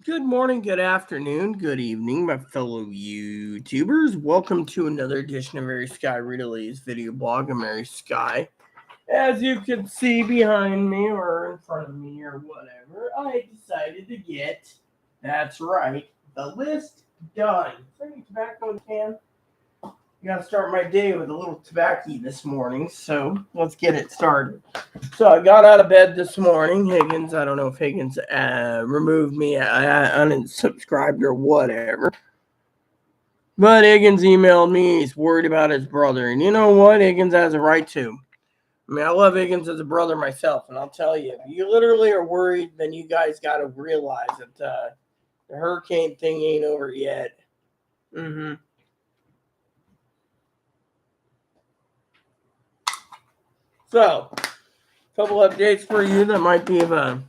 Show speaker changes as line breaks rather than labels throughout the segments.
Good morning, good afternoon, good evening, my fellow YouTubers. Welcome to another edition of Mary Sky Rita video blog of Mary Sky. As you can see behind me or in front of me or whatever, I decided to get, that's right, the list done. Is there any tobacco in the can? I gotta start my day with a little tobacco this morning, so let's get it started. So I got out of bed this morning. Higgins, I don't know if Higgins removed me, unsubscribed or whatever. But Higgins emailed me. He's worried about his brother. And you know what? Higgins has a right to. I mean, I love Higgins as a brother myself. And I'll tell you, if you literally are worried, then you guys got to realize that the hurricane thing ain't over yet. So, a couple updates for you that might be of an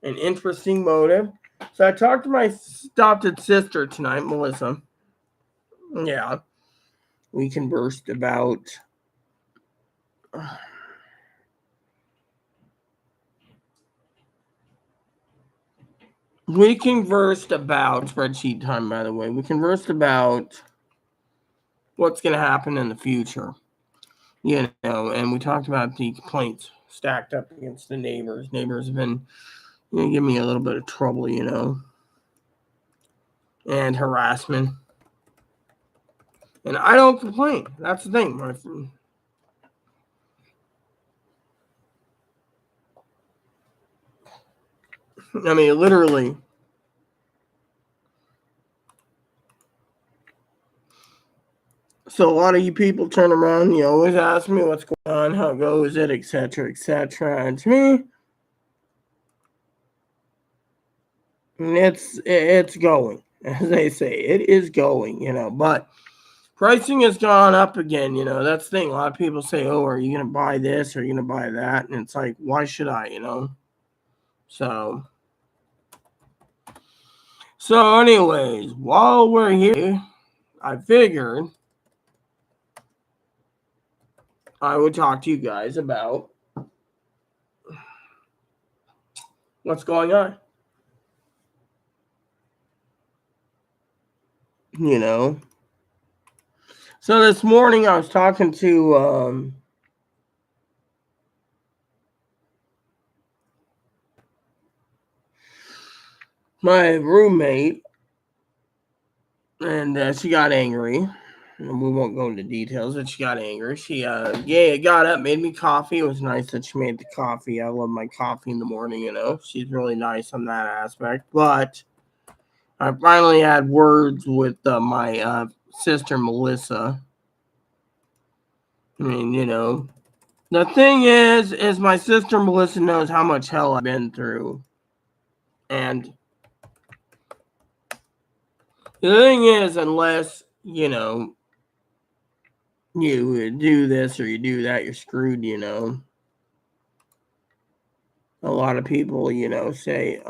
interesting motive. So I talked to my adopted sister tonight, Melissa. Yeah, we conversed about spreadsheet time, by the way. We conversed about what's going to happen in the future, and we talked about the complaints stacked up against the neighbors. Neighbors have been giving me a little bit of trouble, and harassment. And I don't complain. That's the thing, my friend. I mean, literally. So a lot of you people turn around, you always ask me what's going on, how goes it, etc., etc. And to me, it's going, as they say, it is going, but pricing has gone up again, that's the thing. A lot of people say, oh, are you going to buy this, or are you going to buy that? And it's like, why should I, So anyways, while we're here, I figured I would talk to you guys about what's going on. So this morning I was talking to my roommate, and she got angry. And we won't go into details, but she got angry. She got up, made me coffee. It was nice that she made the coffee. I love my coffee in the morning, She's really nice on that aspect. But I finally had words with my sister, Melissa. I mean, the thing is my sister, Melissa, knows how much hell I've been through. And the thing is, unless, you do this or you do that, you're screwed, A lot of people, say,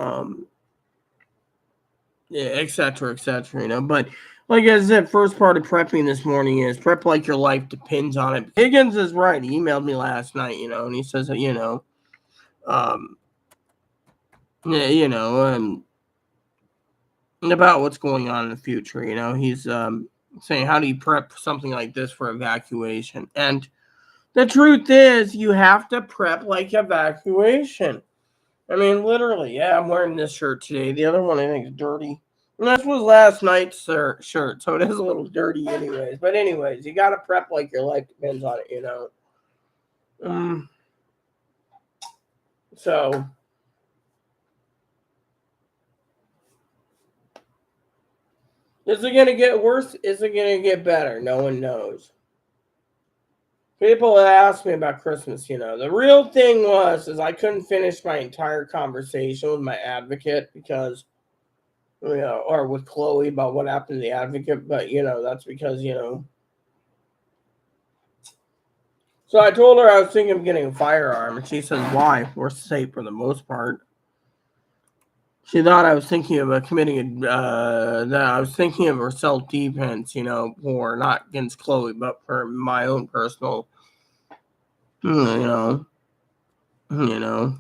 etc., etc., But like I said, first part of prepping this morning is prep like your life depends on it. Higgins is right. He emailed me last night, and he says that, about what's going on in the future, He's saying, how do you prep for something like this for evacuation? And the truth is, you have to prep like evacuation. I mean, literally, yeah, I'm wearing this shirt today. The other one I think is dirty. And this was last night's shirt, so it is a little dirty anyways. But anyways, you got to prep like your life depends on it, So, is it going to get worse? Is it going to get better? No one knows. People ask me about Christmas, The real thing is I couldn't finish my entire conversation with my advocate because, or with Chloe about what happened to the advocate. But, that's because, So I told her I was thinking of getting a firearm, and she says, why? We're safe for the most part. She thought I was thinking of that I was thinking of her self-defense, for not against Chloe, but for my own personal, you know.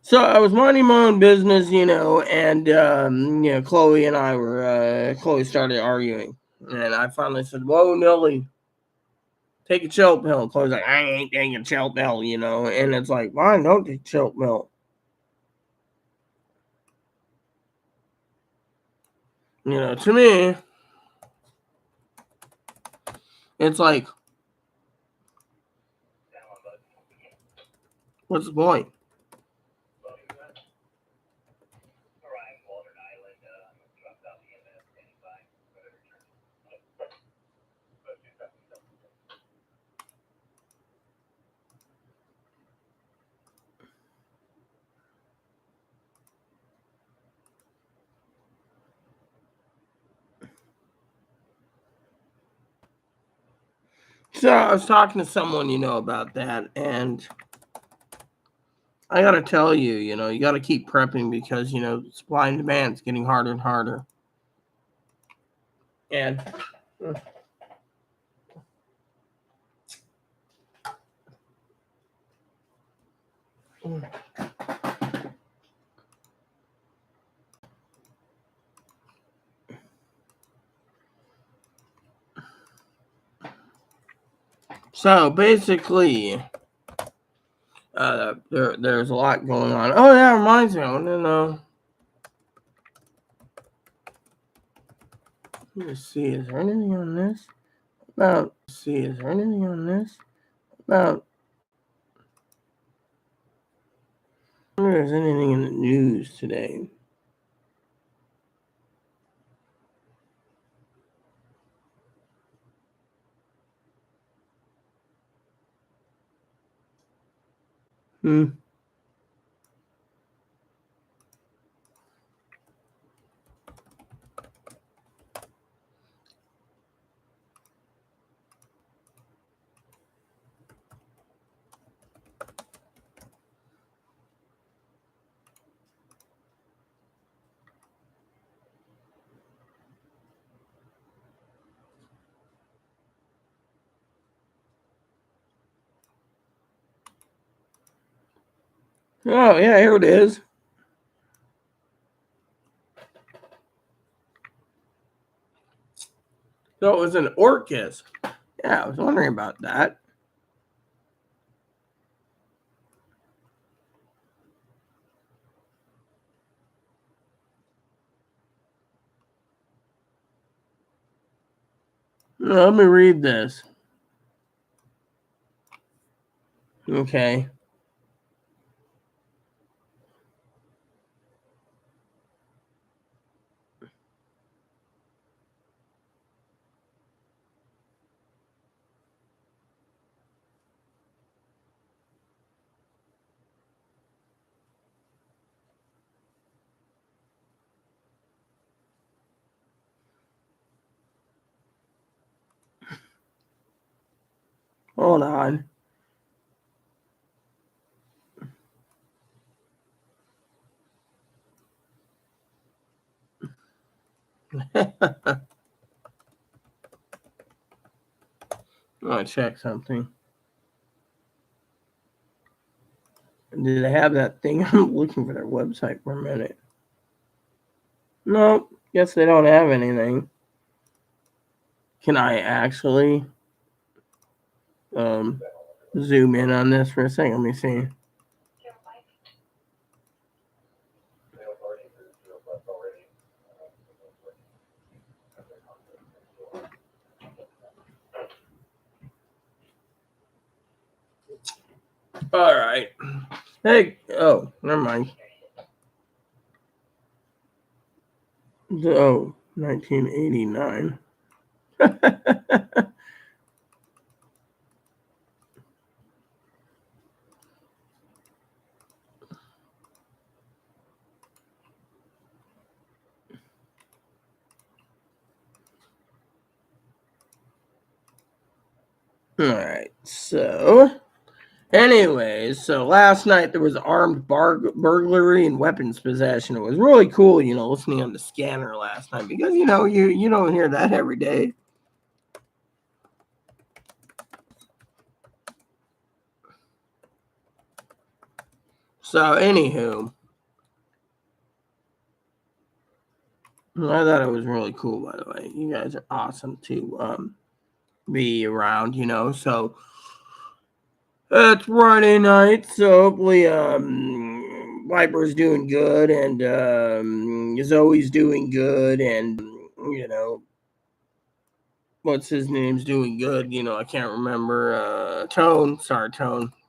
So I was minding my own business, and Chloe and I Chloe started arguing, and I finally said, "Whoa, Nelly, take a chill pill." Chloe's like, "I ain't taking a chill pill," and it's like, fine, don't take chill pill. To me, it's like, what's the point? So I was talking to someone, about that, and I gotta tell you, you gotta keep prepping because supply and demand is getting harder and harder. And so basically, there's a lot going on. Oh, that reminds me. I want to know. Let me see. Is there anything on this about? See, is there anything on this about? I wonder if there's anything in the news today. Hmm. Oh yeah, here it is. So it was an orchis. Yeah, I was wondering about that. Let me read this. Okay. Hold on. I want to check something. Did they have that thing? I'm looking for their website for a minute. No, guess they don't have anything. Can I actually zoom in on this for a second? Let me see. All right. Hey, oh, never mind. Oh, 1989. All right. So, anyways, so last night there was armed burglary and weapons possession. It was really cool, listening on the scanner last night because you don't hear that every day. So, anywho, I thought it was really cool, by the way. You guys are awesome to be around, so it's Friday night, so hopefully Viper's doing good and Zoe's doing good and what's his name's doing good, I can't remember. Tone.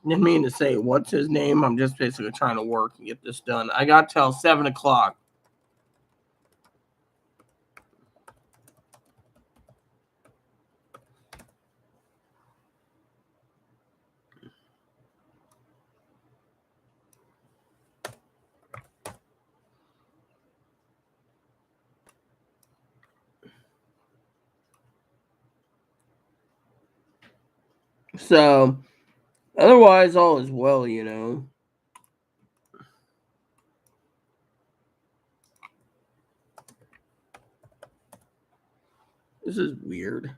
Didn't mean to say what's his name. I'm just basically trying to work and get this done. I got till 7 o'clock. So otherwise all is well, This is weird.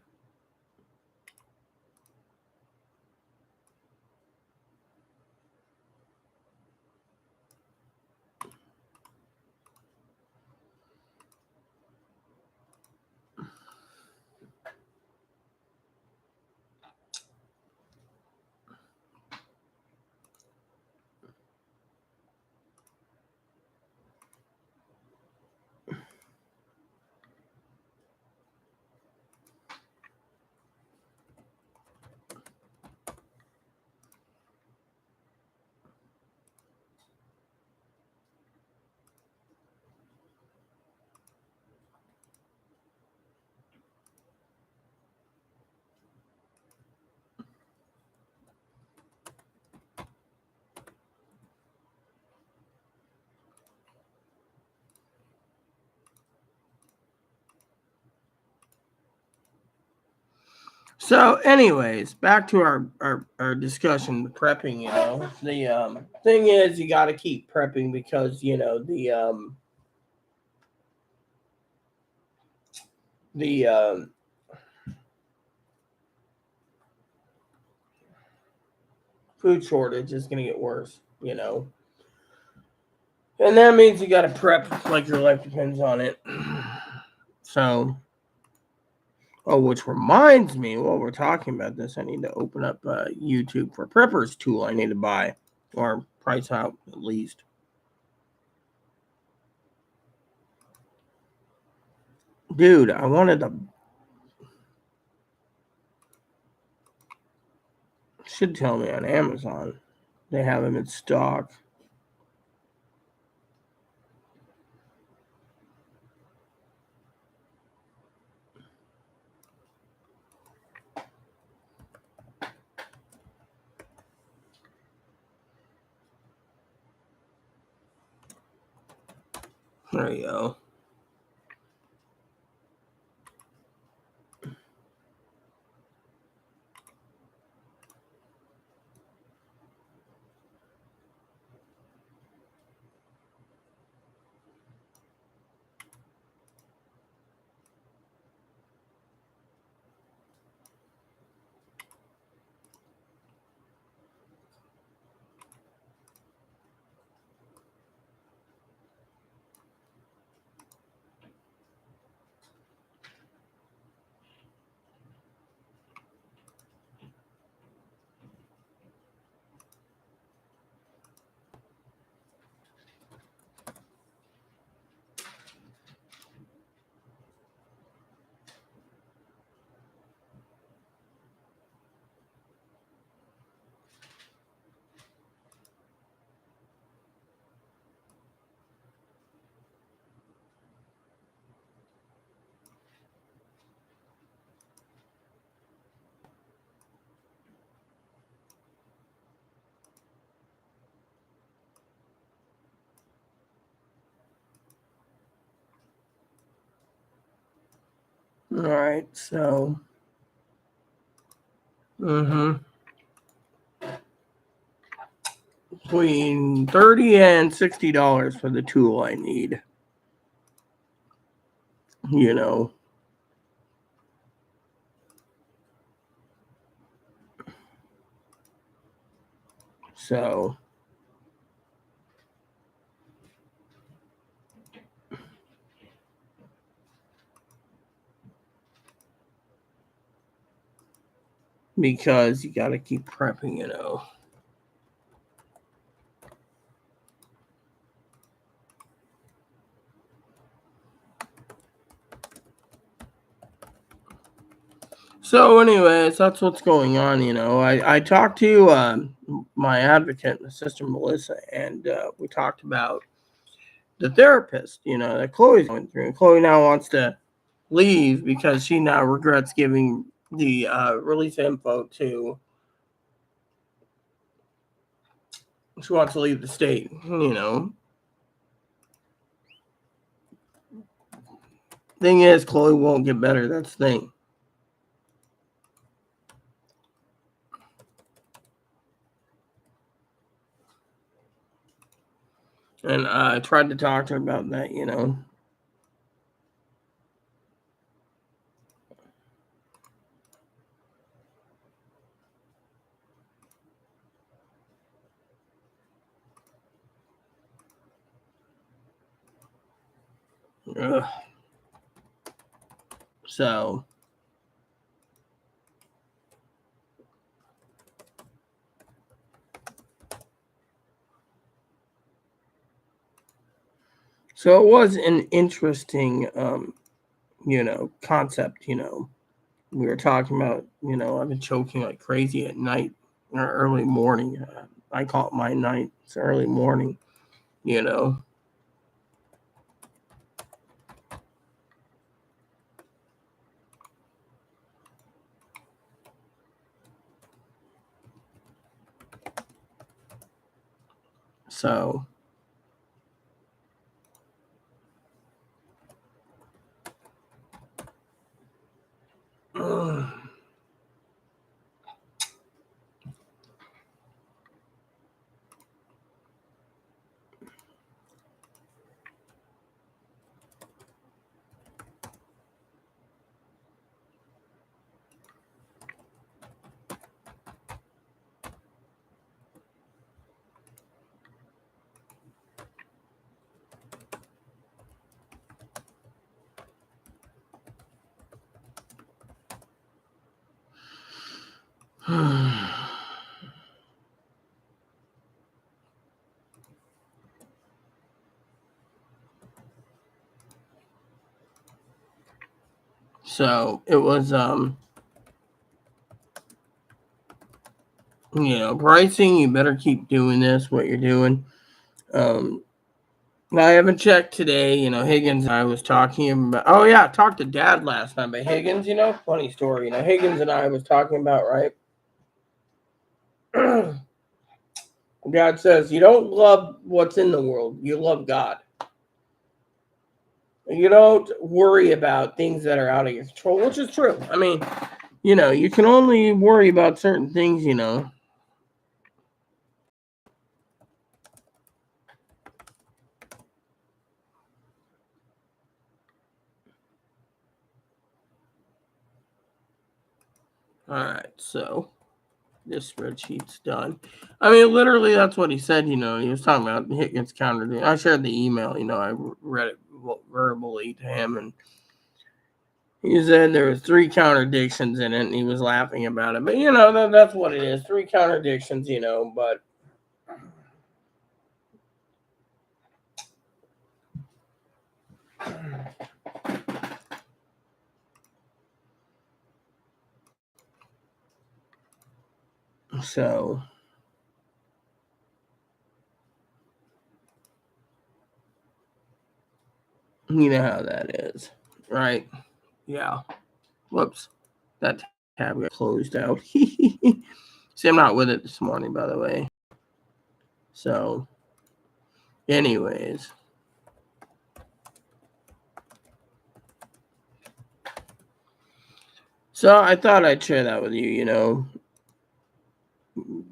So, anyways, back to our discussion, prepping. The thing is, you got to keep prepping because the food shortage is going to get worse. And that means you got to prep like your life depends on it. So, which reminds me, while we're talking about this, I need to open up YouTube for preppers tool. I need to buy or price out at least. Dude, I wanted to. Should tell me on Amazon. They have them in stock. There you go. All right, so. Between $30 and $60 for the tool I need. So because you got to keep prepping, So, anyways, that's what's going on. I talked to my advocate, my sister Melissa, and we talked about the therapist, that Chloe's going through. And Chloe now wants to leave because she now regrets giving the release info to. She wants to leave the state. Thing is, Chloe won't get better. That's the thing. And I tried to talk to her about that. Ugh. So it was an interesting concept. We were talking about, I've been choking like crazy at night or early morning. I call it my night. It's early morning, you know. So so it was pricing, you better keep doing this, what you're doing. I haven't checked today. Higgins and I was talking about. Oh yeah, I talked to Dad last night. But Higgins, funny story. Higgins and I was talking about, right. God says you don't love what's in the world; you love God. You don't worry about things that are out of your control, which is true. I mean, you can only worry about certain things. All right, so this spreadsheet's done. I mean, literally, that's what he said. He was talking about Higgins counter. I shared the email. I read it verbally to him, and he said there was 3 contradictions in it, and he was laughing about it. But that's what it is. 3 contradictions. But so you know how that is, right? Yeah. Whoops. That tab got closed out. See, I'm not with it this morning, by the way. So, anyways. So I thought I'd share that with you,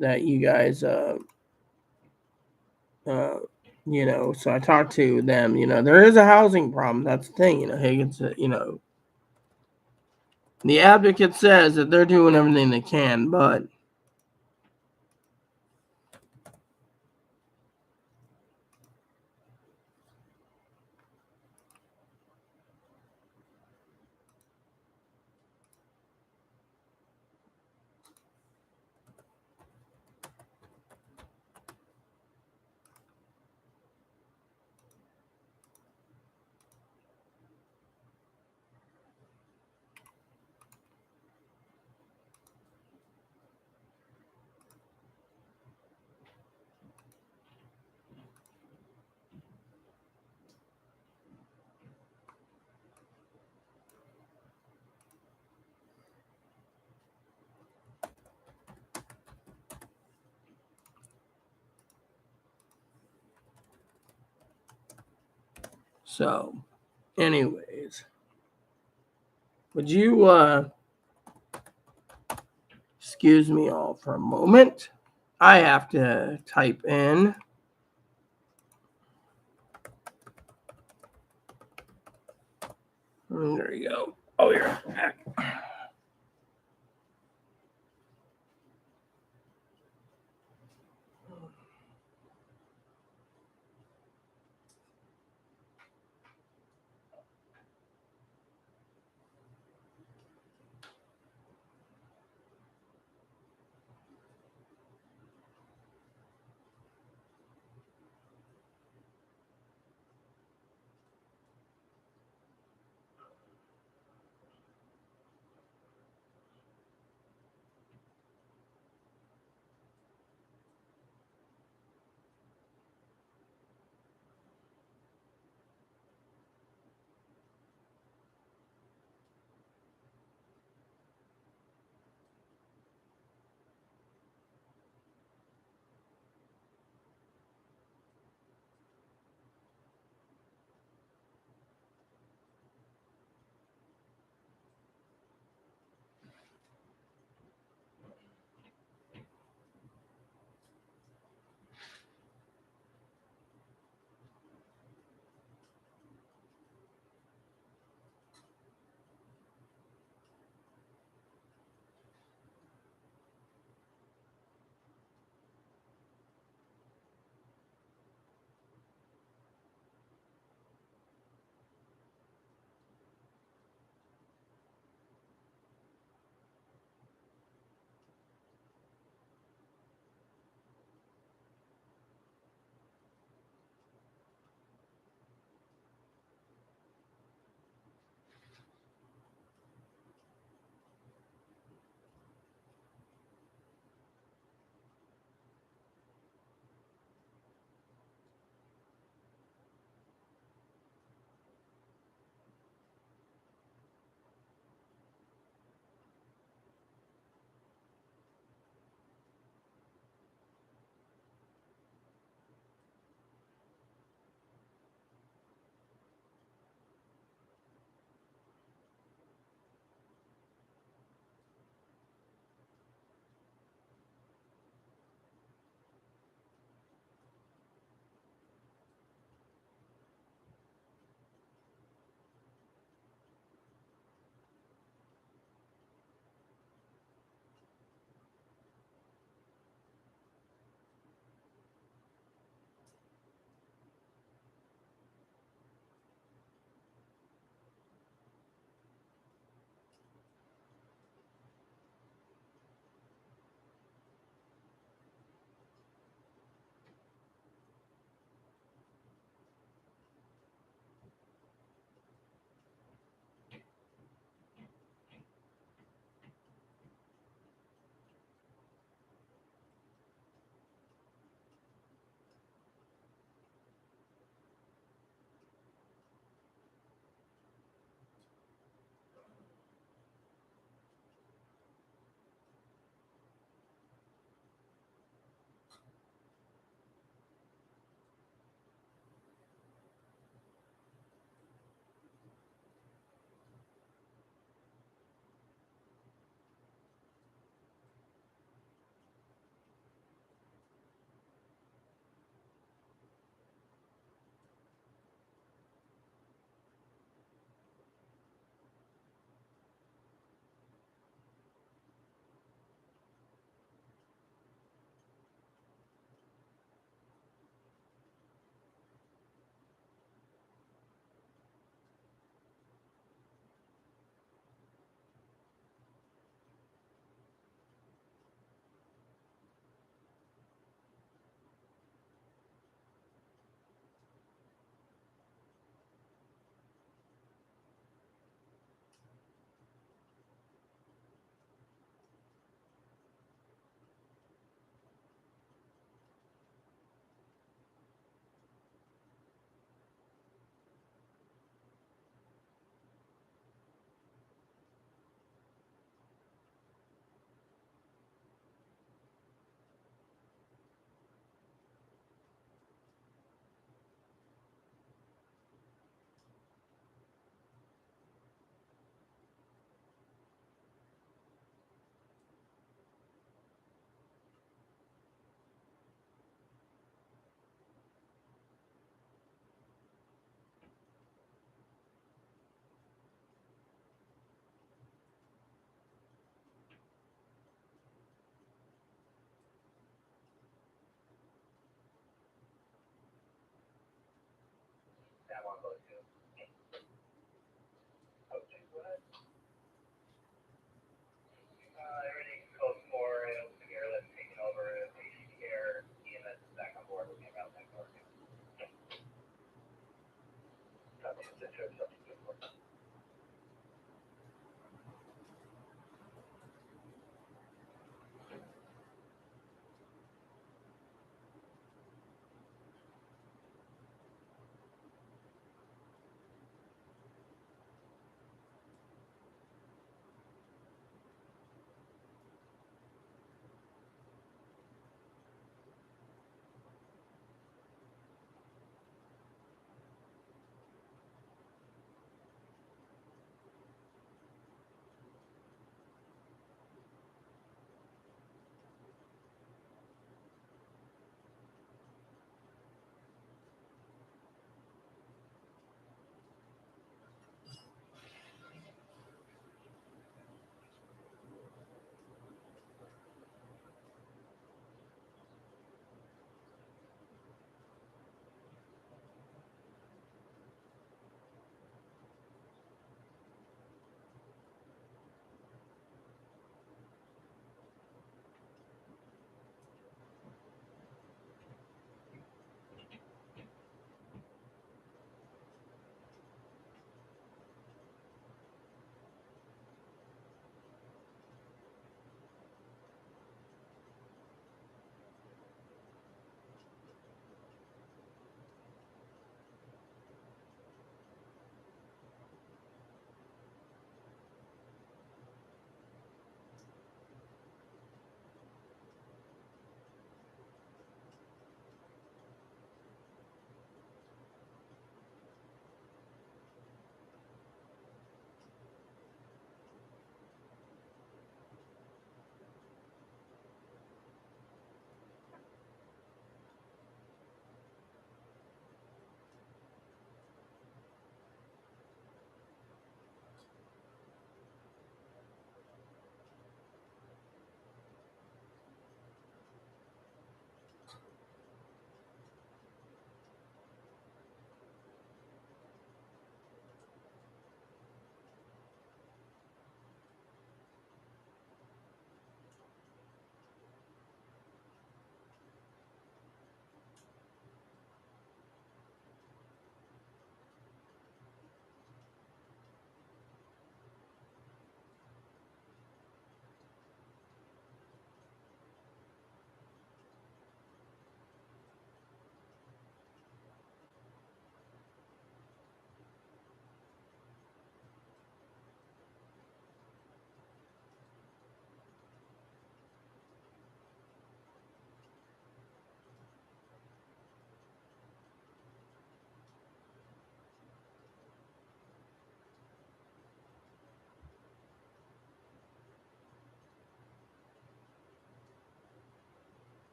that you guys, so I talked to them, there is a housing problem. That's the thing, Higgins, the advocate says that they're doing everything they can, but So, anyways, would you excuse me all for a moment? I have to type in. There you go. Oh, you're back.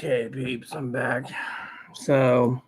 Okay, peeps, I'm back. So,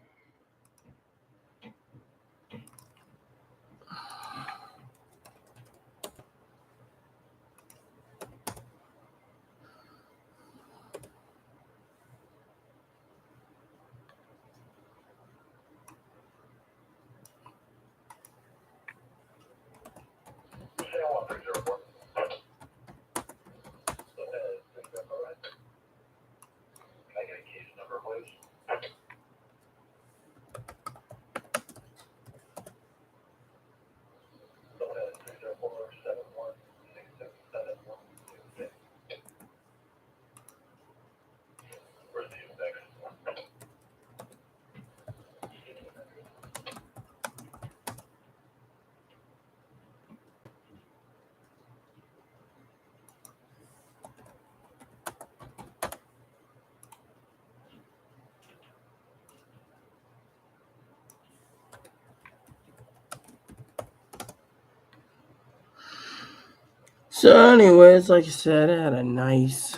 anyways, like I said, I had a nice,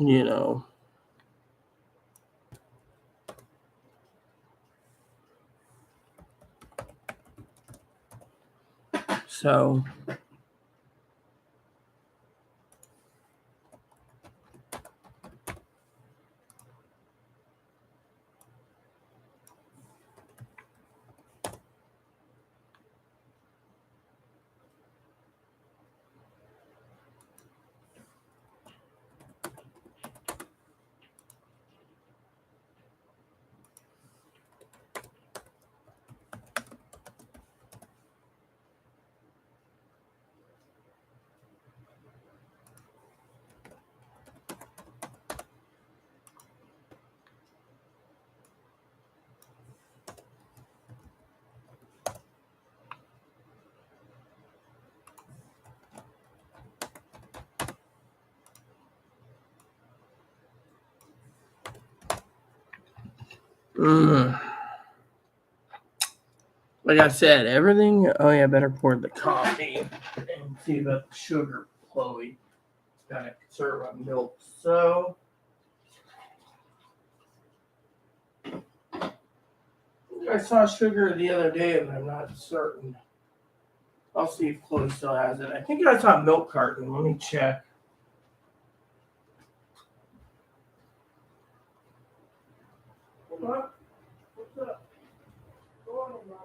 you know, so. Like I said, everything. Oh yeah, better pour the coffee and see about the sugar, Chloe. Gotta conserve my milk. So, I saw sugar the other day, but I'm not certain. I'll see if Chloe still has it. I think I saw a milk carton. Let me check. What? What's up? Go on, Robin.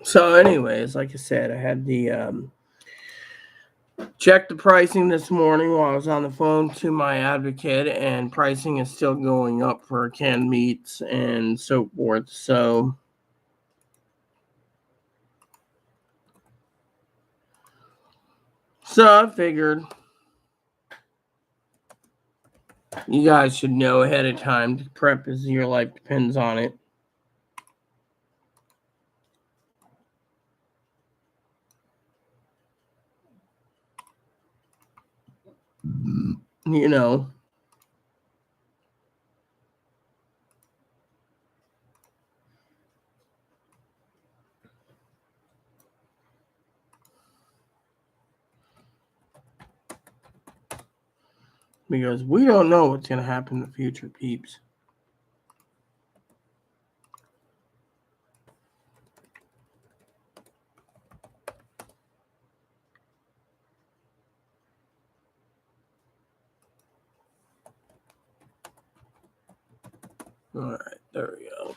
So, anyways, like I said, I had the check the pricing this morning while I was on the phone to my advocate, and pricing is still going up for canned meats and so forth. So, I figured you guys should know ahead of time to prep as your life depends on it. You know. Because we don't know what's going to happen in the future, peeps. All right, there we go.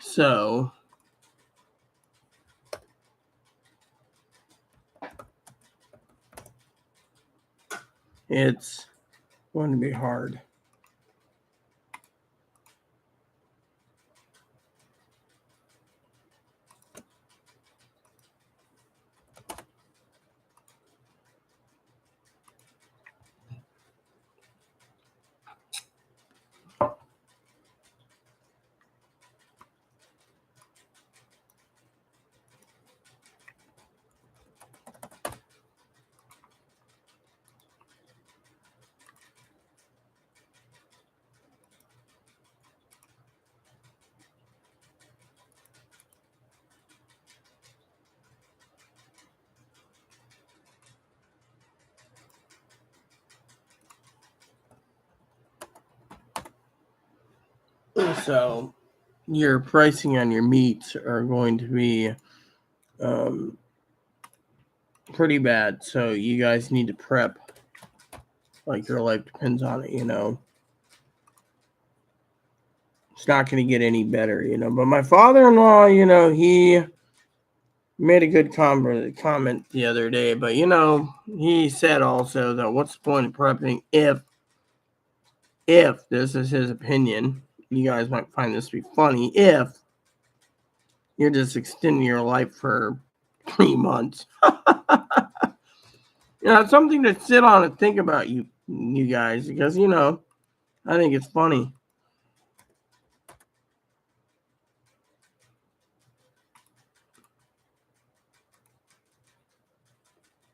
So it's going to be hard. So your pricing on your meats are going to be pretty bad. So you guys need to prep like your life depends on it, you know. It's not going to get any better, you know. But my father-in-law, you know, he made a good comment the other day. But, you know, he said also that what's the point of prepping if this is his opinion, you guys might find this to be funny, if you're just extending your life for 3 months. You know, it's something to sit on and think about, you guys, because, you know, I think it's funny.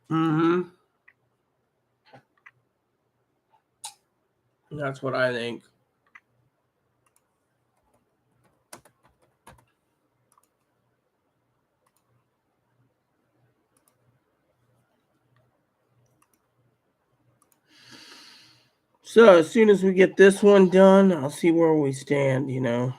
Mm-hmm. That's what I think. So as soon as we get this one done, I'll see where we stand, you know.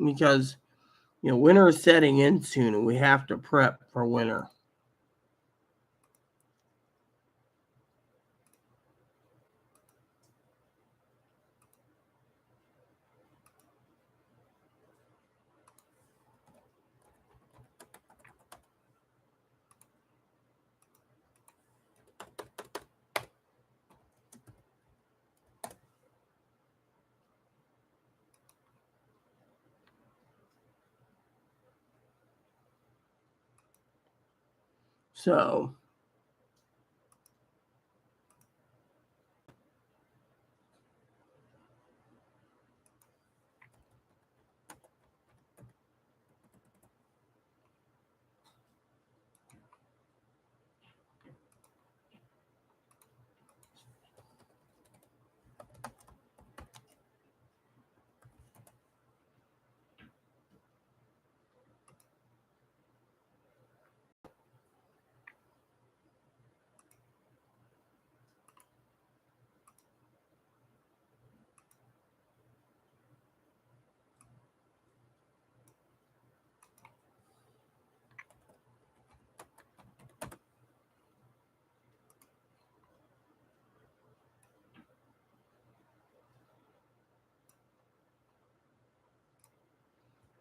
Because, you know, winter is setting in soon and we have to prep for winter. So,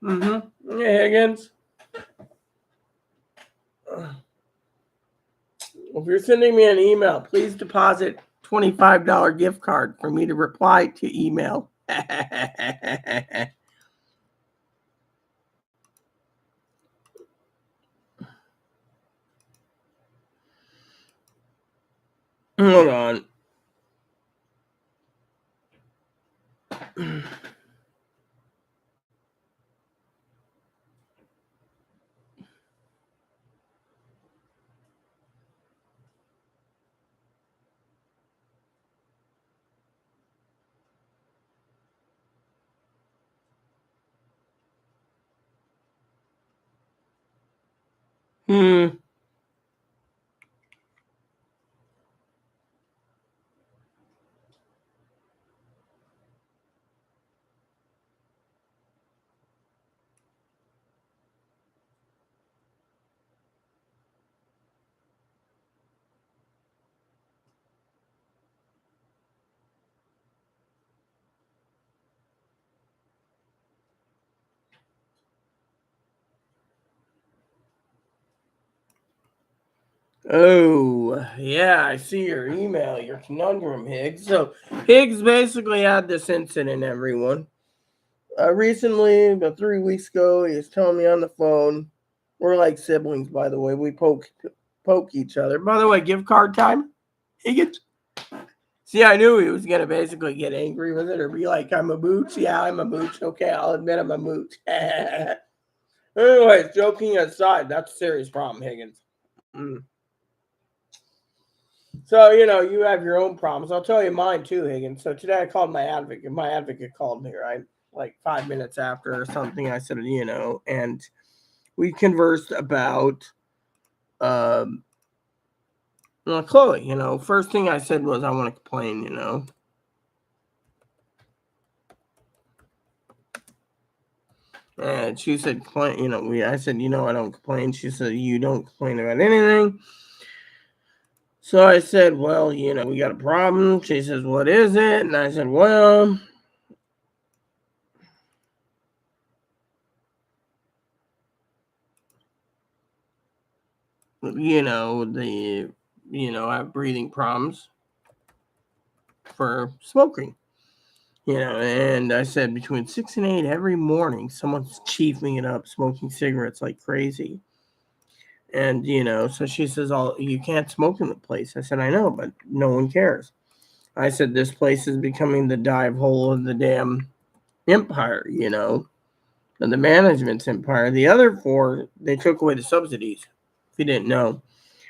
mm-hmm. Hey, Higgins. If you're sending me an email, please deposit $25 gift card for me to reply to email. Hold on. Hmm. Oh, yeah, I see your email, your conundrum, Higgs. So, Higgs basically had this incident, everyone. Recently, about 3 weeks ago, he was telling me on the phone. We're like siblings, by the way. We poke each other. By the way, gift card time. Higgins. See, I knew he was gonna basically get angry with it or be like, "I'm a mooch." Yeah, I'm a mooch. Okay, I'll admit I'm a mooch. Anyways, joking aside, that's a serious problem, Higgins. Mm. So, you have your own problems. I'll tell you mine too, Higgins. So today I called my advocate. My advocate called me, right? Like 5 minutes after or something. I said, and we conversed about well, Chloe, first thing I said was I want to complain. And she said, complain, I said, I don't complain. She said, you don't complain about anything. So I said, well, we got a problem. She says, what is it? And I said, well, I have breathing problems for smoking. And I said between 6 and 8 every morning, someone's chiefing it up, smoking cigarettes like crazy. And so she says, "Oh, you can't smoke in the place." I said, "I know, but no one cares." I said, "This place is becoming the dive hole of the damn empire, and the management's empire. The other four, they took away the subsidies. If you didn't know."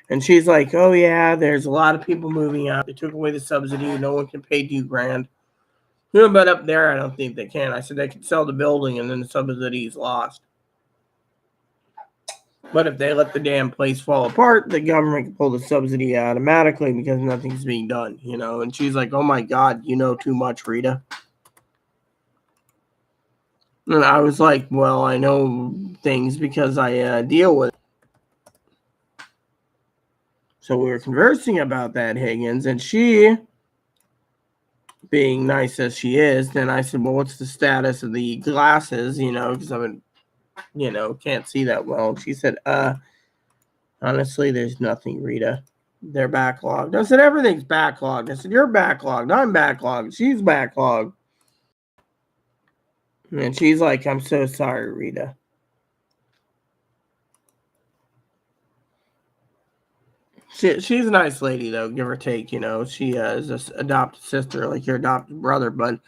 And she's like, "Oh yeah, there's a lot of people moving out. They took away the subsidy. No one can pay 2 grand." But up there, I don't think they can. I said they could sell the building and then the subsidies lost. But if they let the damn place fall apart, the government can pull the subsidy automatically because nothing's being done. And she's like, "Oh my God, you know too much, Rita." And I was like, "Well, I know things because I deal with it." So we were conversing about that, Higgins, and she, being nice as she is, then I said, "Well, what's the status of the glasses?" Because I'm, can't see that well. She said, honestly, there's nothing, Rita. They're backlogged. I said, everything's backlogged. I said, you're backlogged. I'm backlogged. She's backlogged. And she's like, I'm so sorry, Rita. She's a nice lady, though, give or take. She is an adopted sister, like your adopted brother. But,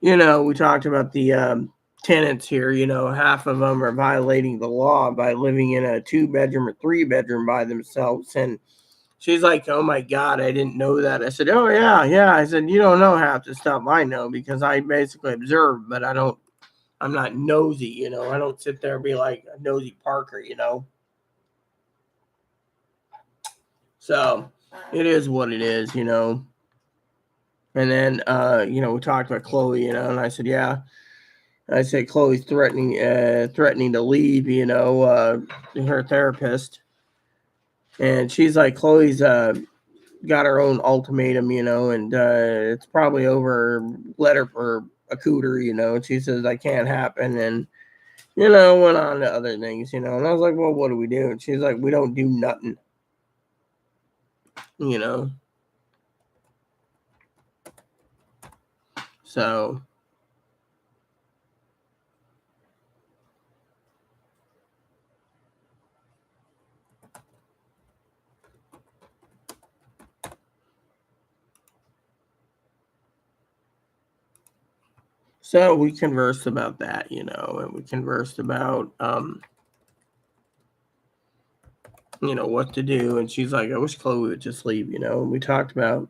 we talked about the tenants here. Half of them are violating the law by living in a 2 bedroom or 3 bedroom by themselves. And she's like, "Oh my God, I didn't know that." I said, "Oh yeah, yeah." I said, "You don't know half the stuff I know because I basically observe, but I'm not nosy. I don't sit there and be like a nosy Parker. So it is what it is. And then, we talked about Chloe, and I said, yeah. I said, Chloe's threatening to leave, her therapist. And she's like, Chloe's, got her own ultimatum, and it's probably over letter for a cooter. And she says, I can't happen. And, went on to other things. And I was like, well, what do we do? And she's like, we don't do nothing, you know. So, So we conversed about that, and we conversed about, what to do. And she's like, I wish Chloe would just leave, And we talked about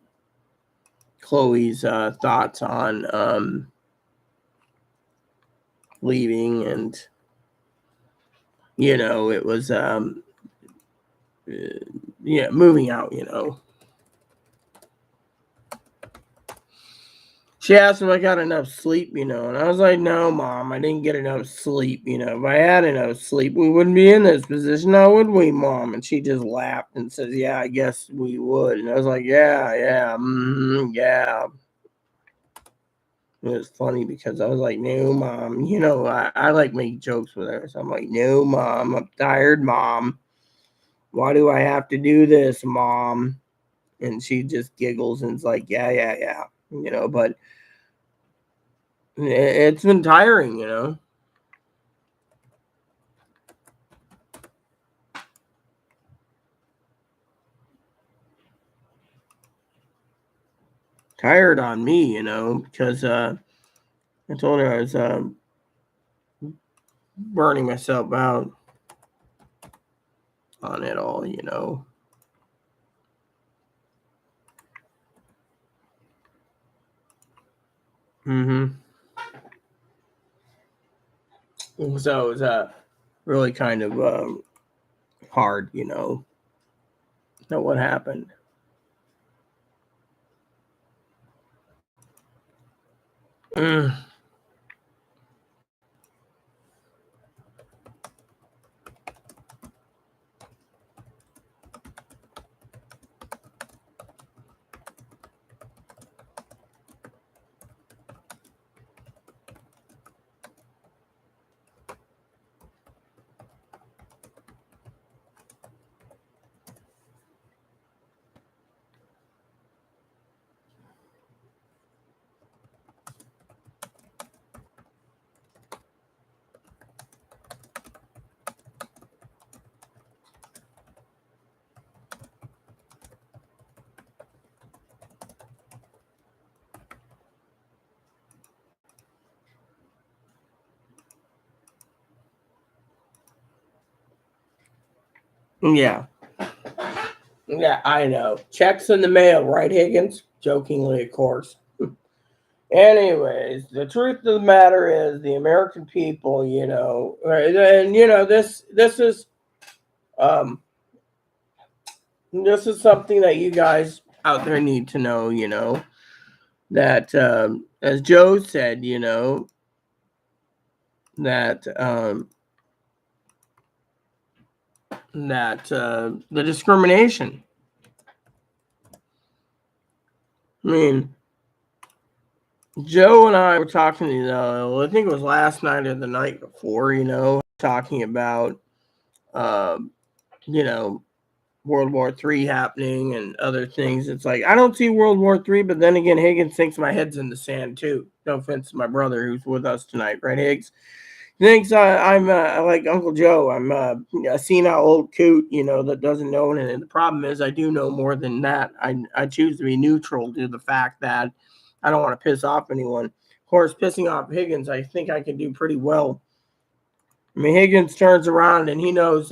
Chloe's thoughts on leaving, and it was moving out. She asked if I got enough sleep, and I was like, no, Mom, I didn't get enough sleep. If I had enough sleep, we wouldn't be in this position, now would we, Mom? And she just laughed and says, yeah, I guess we would. And I was like, yeah, yeah. It was funny because I was like, no, Mom, I like make jokes with her. So I'm like, no, Mom, I'm tired, Mom. Why do I have to do this, Mom? And she just giggles and is like, yeah. But it's been tiring. Tired on me, because I told her I was burning myself out on it all. Mm-hmm. So it was really kind of hard, know what happened. Mm, yeah. Yeah, I know. Checks in the mail, right, Higgins? Jokingly, of course. Anyways, the truth of the matter is, the American people, and um, this is something that you guys out there need to know. That as Joe said, that the discrimination. I mean, Joe and I were talking, I think it was last night or the night before, talking about, um, you know, World War III happening and other things. It's like, I don't see World War III, but then again, Higgins thinks my head's in the sand too. No offense to my brother who's with us tonight, right, Higgs? He thinks I'm like Uncle Joe. I'm a senile old coot, that doesn't know anything. And the problem is, I do know more than that. I choose to be neutral due to the fact that I don't want to piss off anyone. Of course, pissing off Higgins, I think I can do pretty well. I mean, Higgins turns around and he knows,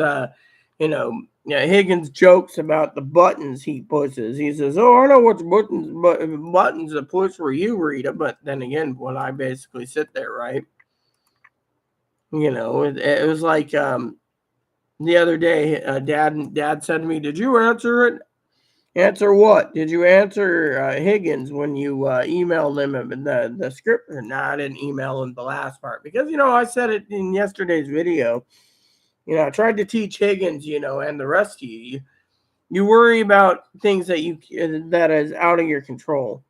you know, yeah, Higgins jokes about the buttons he pushes. He says, "Oh, I know what buttons to push for you, Rita." But then again, when I basically sit there, right, it was like the other day, Dad said to me, "Did you answer it? Answer what? Did you answer Higgins when you emailed him the script?" Or no, I didn't email him the last part because I said it in yesterday's video. I tried to teach Higgins, and the rest of you. You worry about things that is out of your control,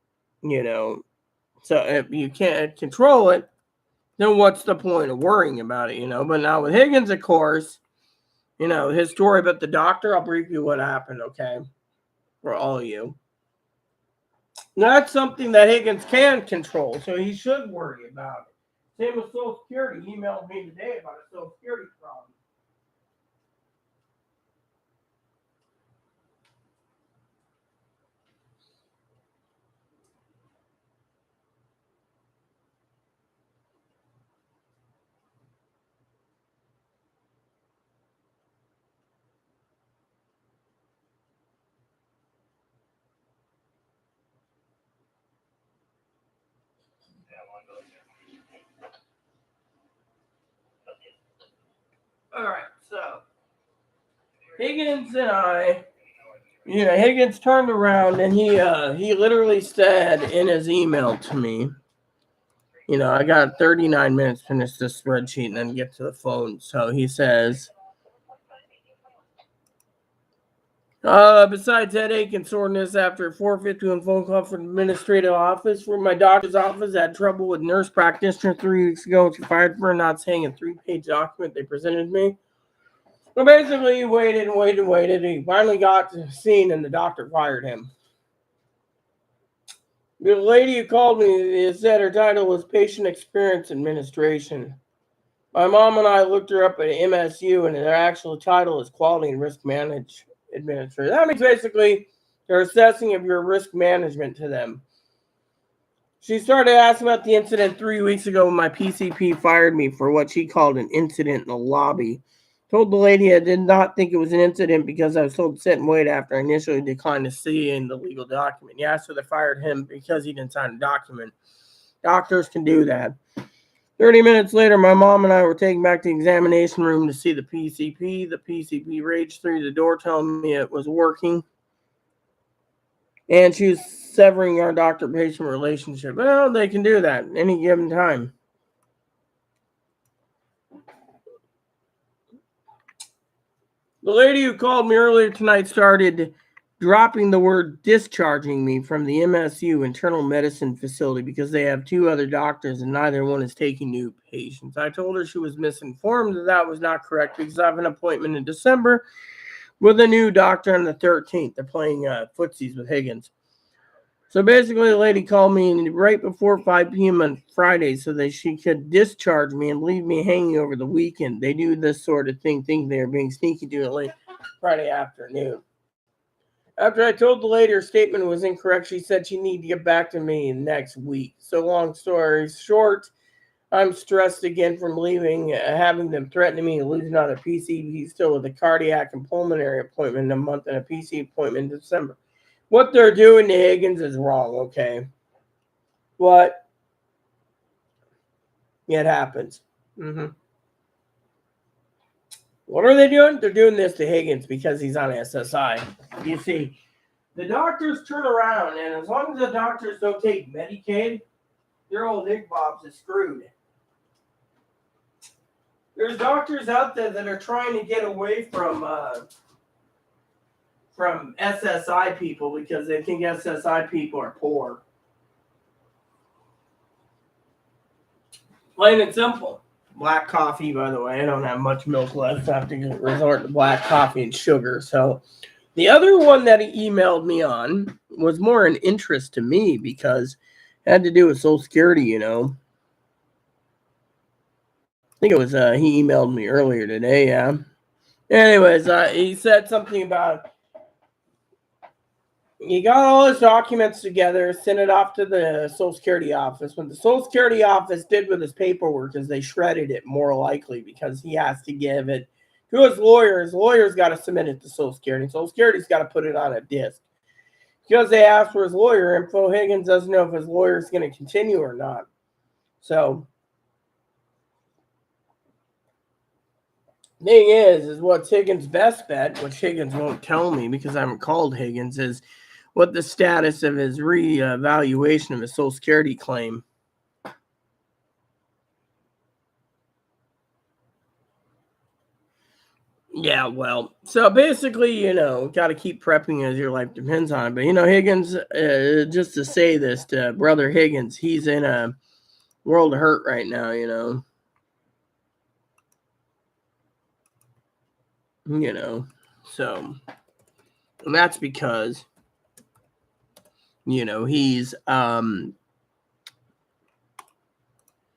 you know. So if you can't control it, then what's the point of worrying about it? But now with Higgins, of course, his story about the doctor. I'll brief you what happened, okay, for all of you. That's something that Higgins can control, so he should worry about it. Same with Social Security. He emailed me today about a Social Security problem. All right, so Higgins and I, Higgins turned around and he literally said in his email to me, I got 39 minutes to finish this spreadsheet and then get to the phone. So he says, besides headache and soreness after 4:51 phone call from the administrative office, from my doctor's office, I had trouble with nurse practitioner 3 weeks ago. She fired for not saying a 3-page document they presented me. So basically, he waited and waited and waited. And he finally got to the scene, and the doctor fired him. The lady who called me said her title was Patient Experience Administration. My mom and I looked her up at MSU, and their actual title is Quality and Risk Management Administrator. That means basically they're assessing of your risk management to them. She started asking about the incident 3 weeks ago when my PCP fired me for what she called an incident in the lobby. Told the lady I did not think it was an incident because I was told to sit and wait after I initially declined to see in the legal document. Yeah, so they fired him because he didn't sign a document. Doctors can do that. 30 minutes later, my mom and I were taken back to the examination room to see the PCP. The PCP raged through the door telling me it was working. And she was severing our doctor-patient relationship. Well, they can do that at any given time. The lady who called me earlier tonight started dropping the word discharging me from the MSU internal medicine facility because they have 2 other doctors and neither one is taking new patients. I told her she was misinformed, that was not correct because I have an appointment in December with a new doctor on the 13th. They're playing footsies with Higgins. So basically, the lady called me right before 5 p.m. on Friday so that she could discharge me and leave me hanging over the weekend. They do this sort of thing, thinking they're being sneaky, doing it late Friday afternoon. After I told the lady her statement was incorrect, she said she needed to get back to me next week. So long story short, I'm stressed again from leaving, having them threatening me to lose another PCP still with a cardiac and pulmonary appointment in a month and a PC appointment in December. What they're doing to Higgins is wrong, okay? But it happens. What are they doing? They're doing this to Higgins because he's on SSI. You see, the doctors turn around, and as long as the doctors don't take Medicaid, their old Nick Bobs is screwed. There's doctors out there that are trying to get away from SSI people because they think SSI people are poor. Plain and simple. Black coffee, by the way. I don't have much milk left. I have to resort to black coffee and sugar. So the other one that he emailed me on was more an interest to me because it had to do with Social Security, I think it was, he emailed me earlier today, yeah. Anyways, he said something about he got all his documents together, sent it off to the Social Security office. What the Social Security office did with his paperwork is they shredded it more likely because he has to give it to his lawyer. His lawyer's got to submit it to Social Security. Social Security's got to put it on a disc. Because they asked for his lawyer info, Higgins doesn't know if his lawyer is going to continue or not. So, thing is what's Higgins' best bet, which Higgins won't tell me because I haven't called Higgins, is what the status of his reevaluation of his Social Security claim. Yeah, well, so basically, got to keep prepping as your life depends on it. But, Higgins, just to say this to Brother Higgins, he's in a world of hurt right now, So, and that's because, he's in a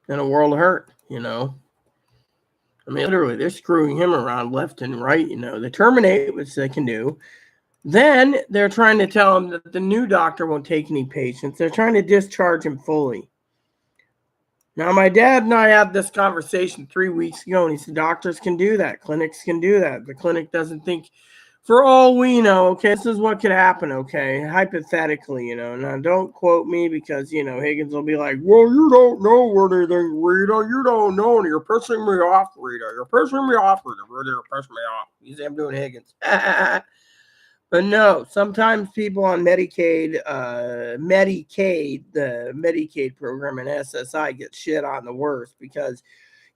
world of hurt, I mean, literally, they're screwing him around left and right, They terminate, which they can do. Then they're trying to tell him that the new doctor won't take any patients. They're trying to discharge him fully. Now, my dad and I had this conversation 3 weeks ago, and he said doctors can do that. Clinics can do that. The clinic doesn't think For all we know, okay, this is what could happen, okay, hypothetically, Now, don't quote me because, Higgins will be like, well, you don't know anything, Rita. You don't know. You're pissing me off, Rita. You're pissing me off, Rita. You're pissing me off. You see, I'm doing Higgins. But no, sometimes people on Medicaid, the Medicaid program and SSI get shit on the worst because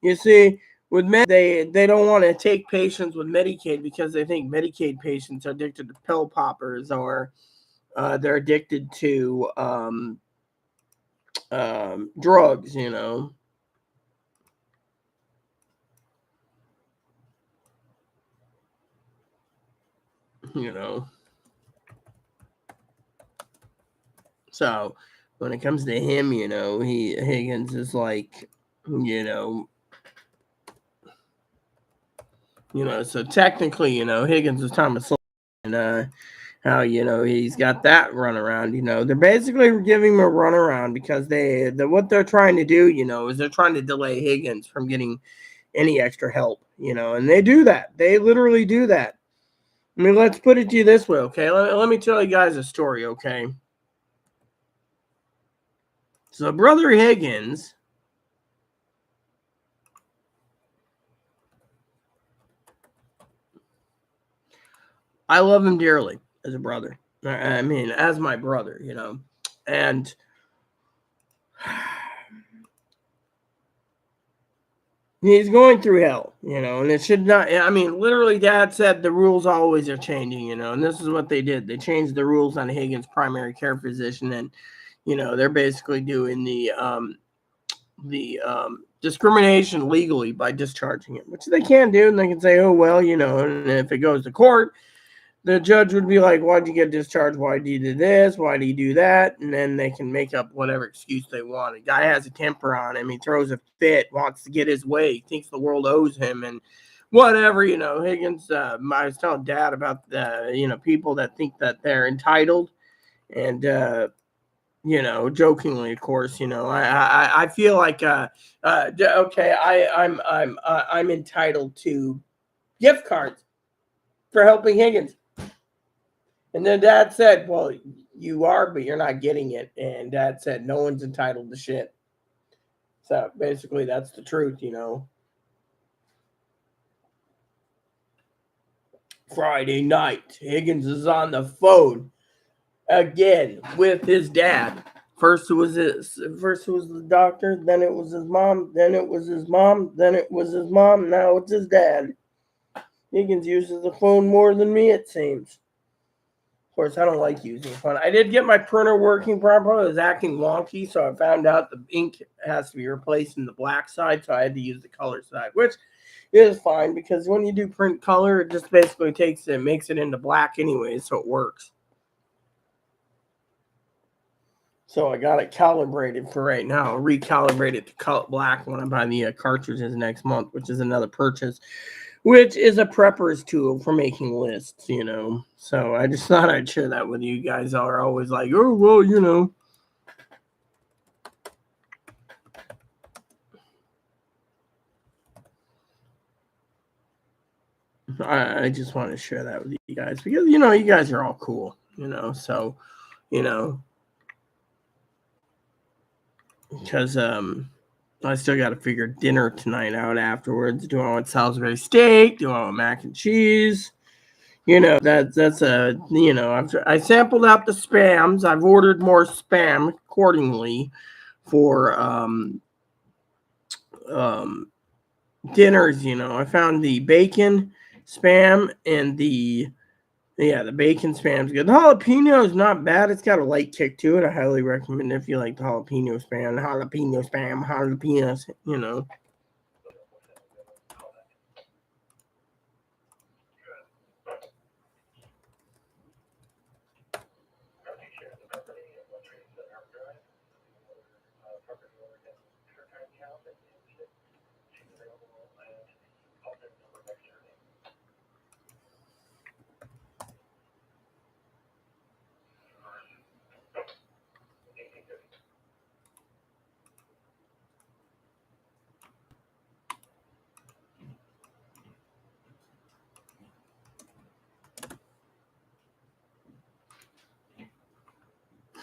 you see, with they don't want to take patients with Medicaid because they think Medicaid patients are addicted to pill poppers or they're addicted to drugs, you know. So when it comes to him, Higgins is like, you know, so technically, Higgins is Thomas and how he's got that runaround. They're basically giving him a runaround because what they're trying to do, is they're trying to delay Higgins from getting any extra help, and they do that. They literally do that. I mean, let's put it to you this way, okay? Let me tell you guys a story, okay? So, Brother Higgins, I love him dearly as a brother. I mean, as my brother, and he's going through hell, and it should not. I mean, literally, Dad said the rules always are changing, and this is what they did. They changed the rules on Higgins' primary care physician, and they're basically doing the discrimination legally by discharging him, which they can do, and they can say, oh well, and if it goes to court, the judge would be like, why'd you get discharged? Why did you do this? Why do you do that? And then they can make up whatever excuse they want. A guy has a temper on him. He throws a fit, wants to get his way, thinks the world owes him, and whatever, Higgins, I was telling Dad about the, people that think that they're entitled. And, jokingly, of course, I feel like, okay, I'm entitled to gift cards for helping Higgins. And then Dad said, well, you are, but you're not getting it. And Dad said, no one's entitled to shit. So basically, that's the truth, Friday night, Higgins is on the phone again with his dad. First it was the doctor, then it was his mom, then it was his mom, then it was his mom, now it's his dad. Higgins uses the phone more than me, it seems. Of course, I don't like using the phone. I did get my printer working properly. It was acting wonky, so I found out the ink has to be replaced in the black side, so I had to use the color side, which is fine because when you do print color, it just basically makes it into black anyway, so it works. So I got it calibrated for right now. I'll recalibrate it to color black when I buy the cartridges next month, which is another purchase, which is a prepper's tool for making lists, So I just thought I'd share that with you guys. Are always like, oh, well, I just want to share that with you guys because, you guys are all cool, so, because, I still got to figure dinner tonight out afterwards. Do I want Salisbury steak? Do I want mac and cheese? That's I sampled out the spams. I've ordered more spam accordingly for dinners. I found the bacon spam and the bacon spam's good. The jalapeno is not bad. It's got a light kick to it. I highly recommend it if you like the jalapeno spam, jalapenos.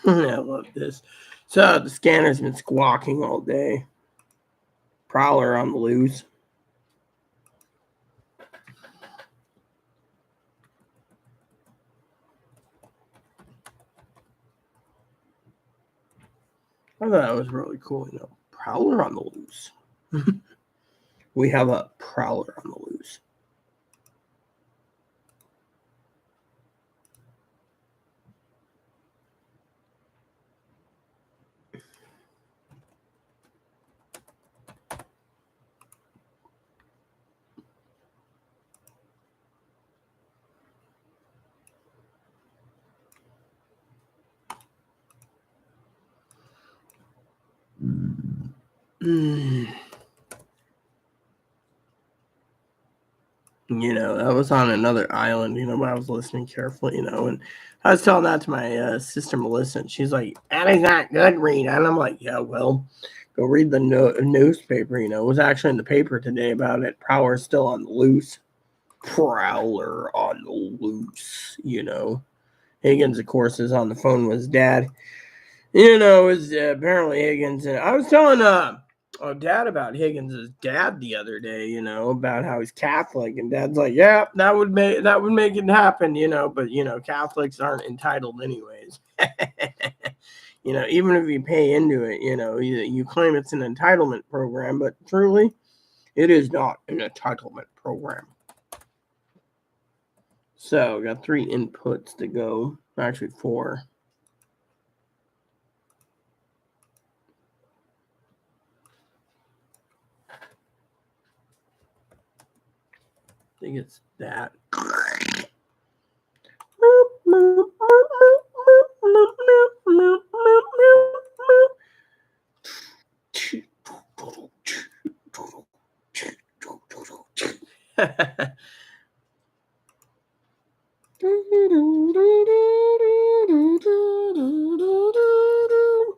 I love this. So the scanner's been squawking all day. Prowler on the loose. I thought that was really cool. Prowler on the loose. We have a prowler on the loose. I was on another island, but I was listening carefully, and I was telling that to my sister Melissa, and she's like, that is not good, Rita. And I'm like, yeah, well, go read the newspaper, it was actually in the paper today about it. Prowler's still on the loose. Prowler on the loose, Higgins, of course, is on the phone with his dad. Is apparently Higgins. And I was telling Dad about Higgins' dad the other day, about how he's Catholic, and Dad's like, yeah, that would make it happen, but Catholics aren't entitled anyways. Even if you pay into it, you claim it's an entitlement program, but truly, it is not an entitlement program. So, got 3 inputs to go. Actually, 4. I think it's that.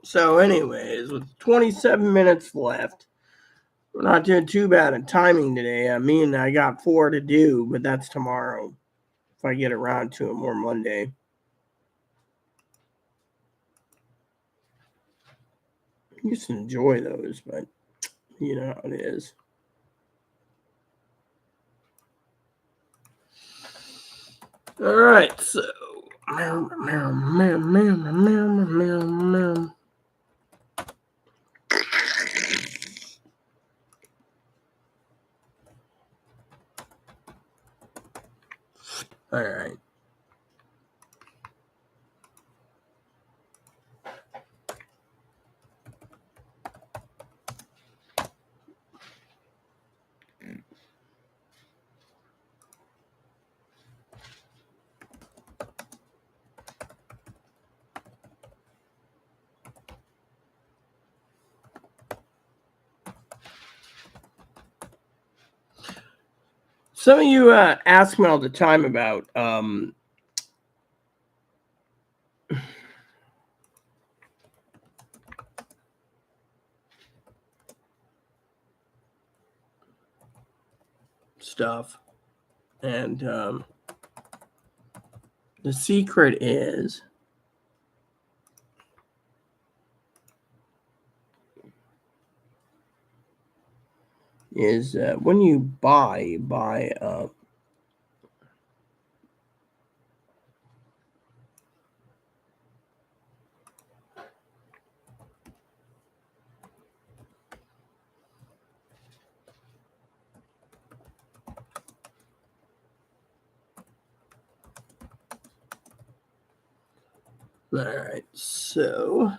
So anyways, with 27 minutes left, we're not doing too bad in timing today. I got 4 to do, but that's tomorrow if I get around to them, or Monday. I used to enjoy those, but you know how it is. All right, so all right. Some of you ask me all the time about stuff, and the secret is when you buy all right, so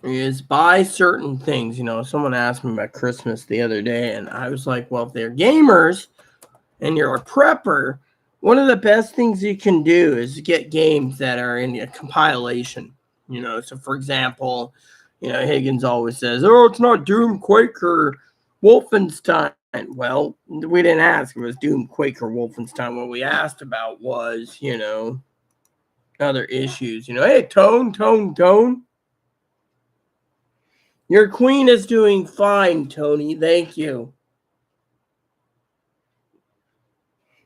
is buy certain things. Someone asked me about Christmas the other day, and I was like, well, if they're gamers and you're a prepper, one of the best things you can do is get games that are in a compilation. So for example, Higgins always says, oh, it's not Doom, Quake, or Wolfenstein. Well, we didn't ask if it was Doom, Quake, or Wolfenstein. What we asked about was, other issues. Hey, Tone. Your queen is doing fine, Tony. Thank you.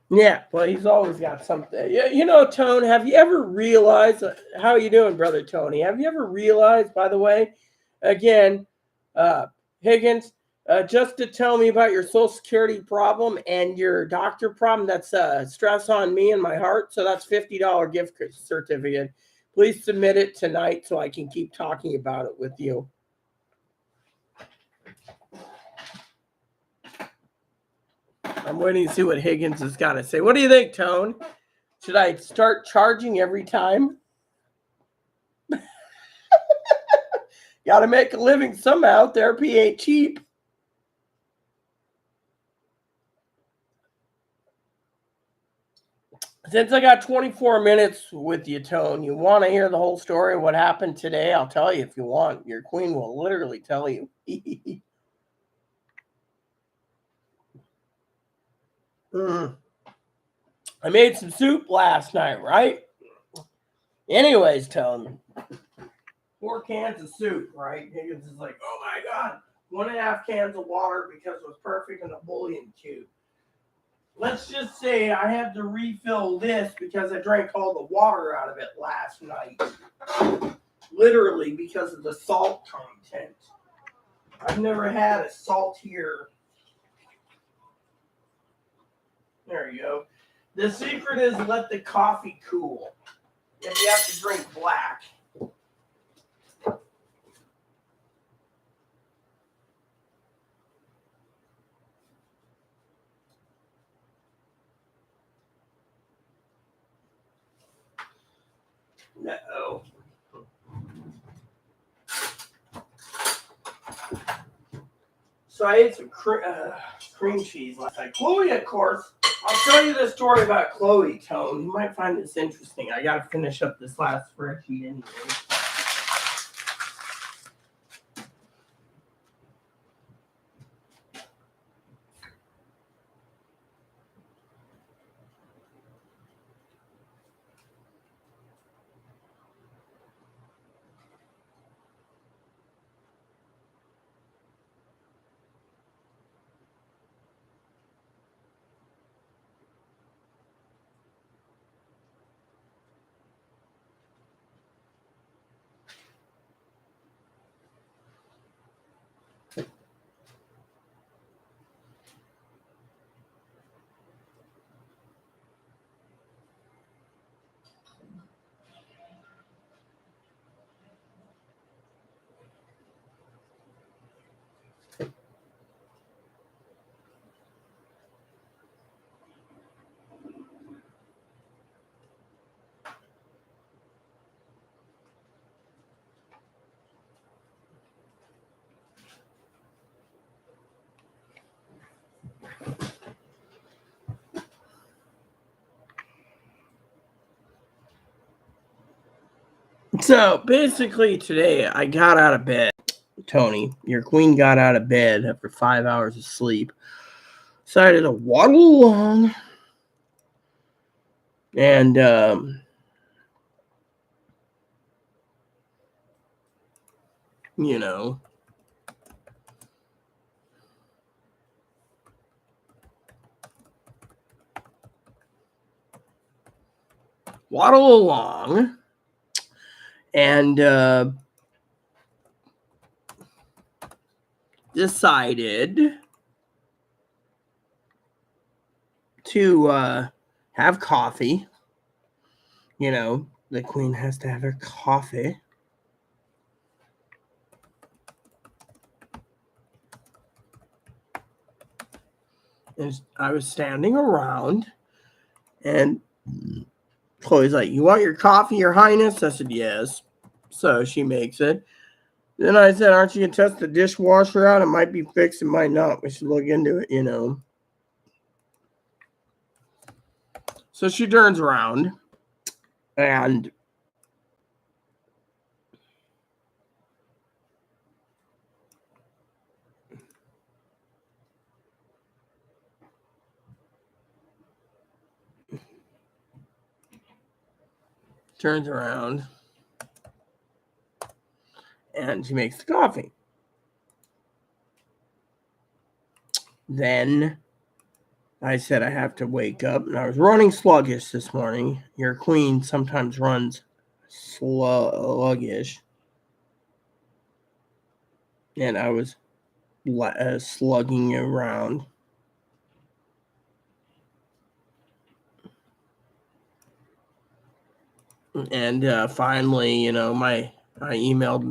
Yeah, well, he's always got something. You know, Tone, have you ever realized how you doing, brother Tony? Have you ever realized, by the way, again, uh, Higgins, just to tell me about your Social Security problem and your doctor problem? That's stress on me and my heart. So that's $50 gift certificate. Please submit it tonight so I can keep talking about it with you. I'm waiting to see what Higgins has got to say. What do you think, Tone? Should I start charging every time? Got to make a living somehow. Therapy ain't cheap. Since I got 24 minutes with you, Tone, you want to hear the whole story of what happened today? I'll tell you if you want. Your queen will literally tell you. I made some soup last night, right? Anyways, Tone, 4 cans of soup, right? Higgins is like, oh my God, 1.5 cans of water because it was perfect in a bouillon cube. Let's just say I had to refill this because I drank all the water out of it last night. Literally because of the salt content. I've never had a saltier. There you go. The secret is let the coffee cool. If you have to drink black. No. So I ate some cream cheese last night. Chloe, of course. I'll tell you the story about Chloe, Tone. You might find this interesting. I got to finish up this last spreadsheet anyway. So basically, today I got out of bed. Tony, your queen got out of bed after 5 hours of sleep. Decided to waddle along and you know, waddle along and decided to have coffee. You know, the queen has to have her coffee. And I was standing around, and Chloe's like, "You want your coffee, Your Highness?" I said, "Yes." So she makes it. Then I said, "Aren't you going to test the dishwasher out? It might be fixed, it might not. We should look into it, you know." So she turns around and turns around and she makes the coffee. Then I said I have to wake up, and I was running sluggish this morning. Your queen sometimes runs sluggish, and I was slugging around. And finally, I got emailed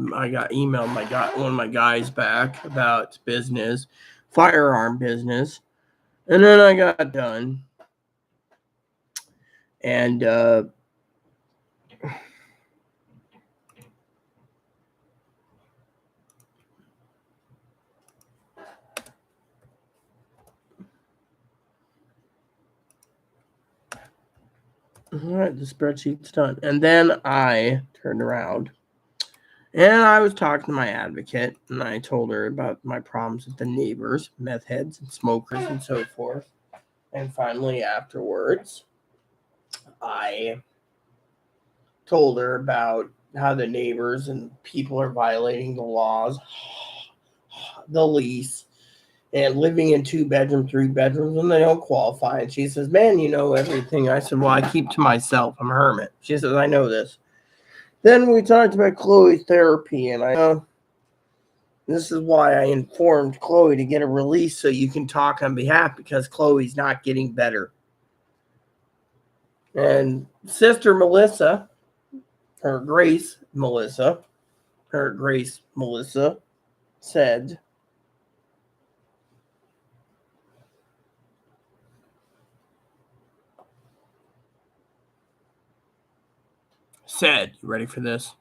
one of my guys back about business, firearm business, and then I got done. And all right, the spreadsheet's done. And then I turned around and I was talking to my advocate, and I told her about my problems with the neighbors, meth heads and smokers and so forth. And finally, afterwards, I told her about how the neighbors and people are violating the laws, the lease, and living in 2-bedroom, 3 bedrooms when they don't qualify. And she says, "Man, you know everything." I said, "Well, I keep to myself. I'm a hermit." She says, "I know this." Then we talked about Chloe's therapy, and I know this is why I informed Chloe to get a release so you can talk on behalf, because Chloe's not getting better. And Sister Melissa, her Grace Melissa, said, you ready for this?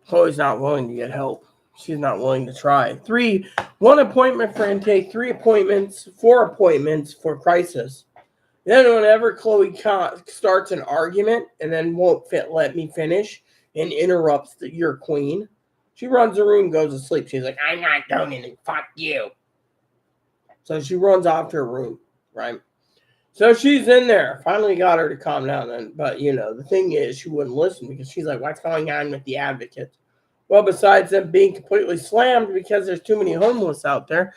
Chloe's not willing to get help. She's not willing to try. 1 appointment for intake, 4 appointments for crisis. Then whenever Chloe starts an argument and then won't let me finish and interrupts your queen, she runs the room, goes to sleep. She's like, "I'm not doing anything. Fuck you." So she runs off to her room, right? So she's in there. Finally got her to calm down. But, the thing is, she wouldn't listen because she's like, "What's going on with the advocates?" Well, besides them being completely slammed because there's too many homeless out there,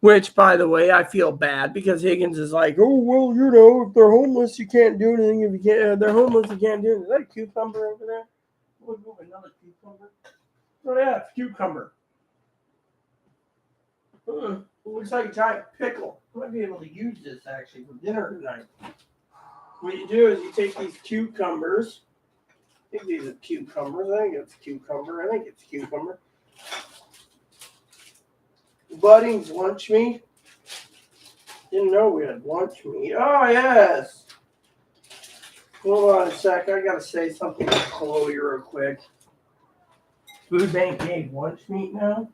which, by the way, I feel bad because Higgins is like, "Oh, well, if they're homeless, you can't do anything. If they're homeless, you can't do anything." Is that a cucumber over there? We'll move another cucumber. Oh, yeah, it's cucumber. It looks like a giant pickle. I might be able to use this, actually, for dinner tonight. What you do is you take these cucumbers. I think these are cucumbers. I think it's cucumber. Budding's lunch meat. Didn't know we had lunch meat. Oh, yes. Hold on a sec. I got to say something to Chloe real quick. Food bank gave lunch meat now.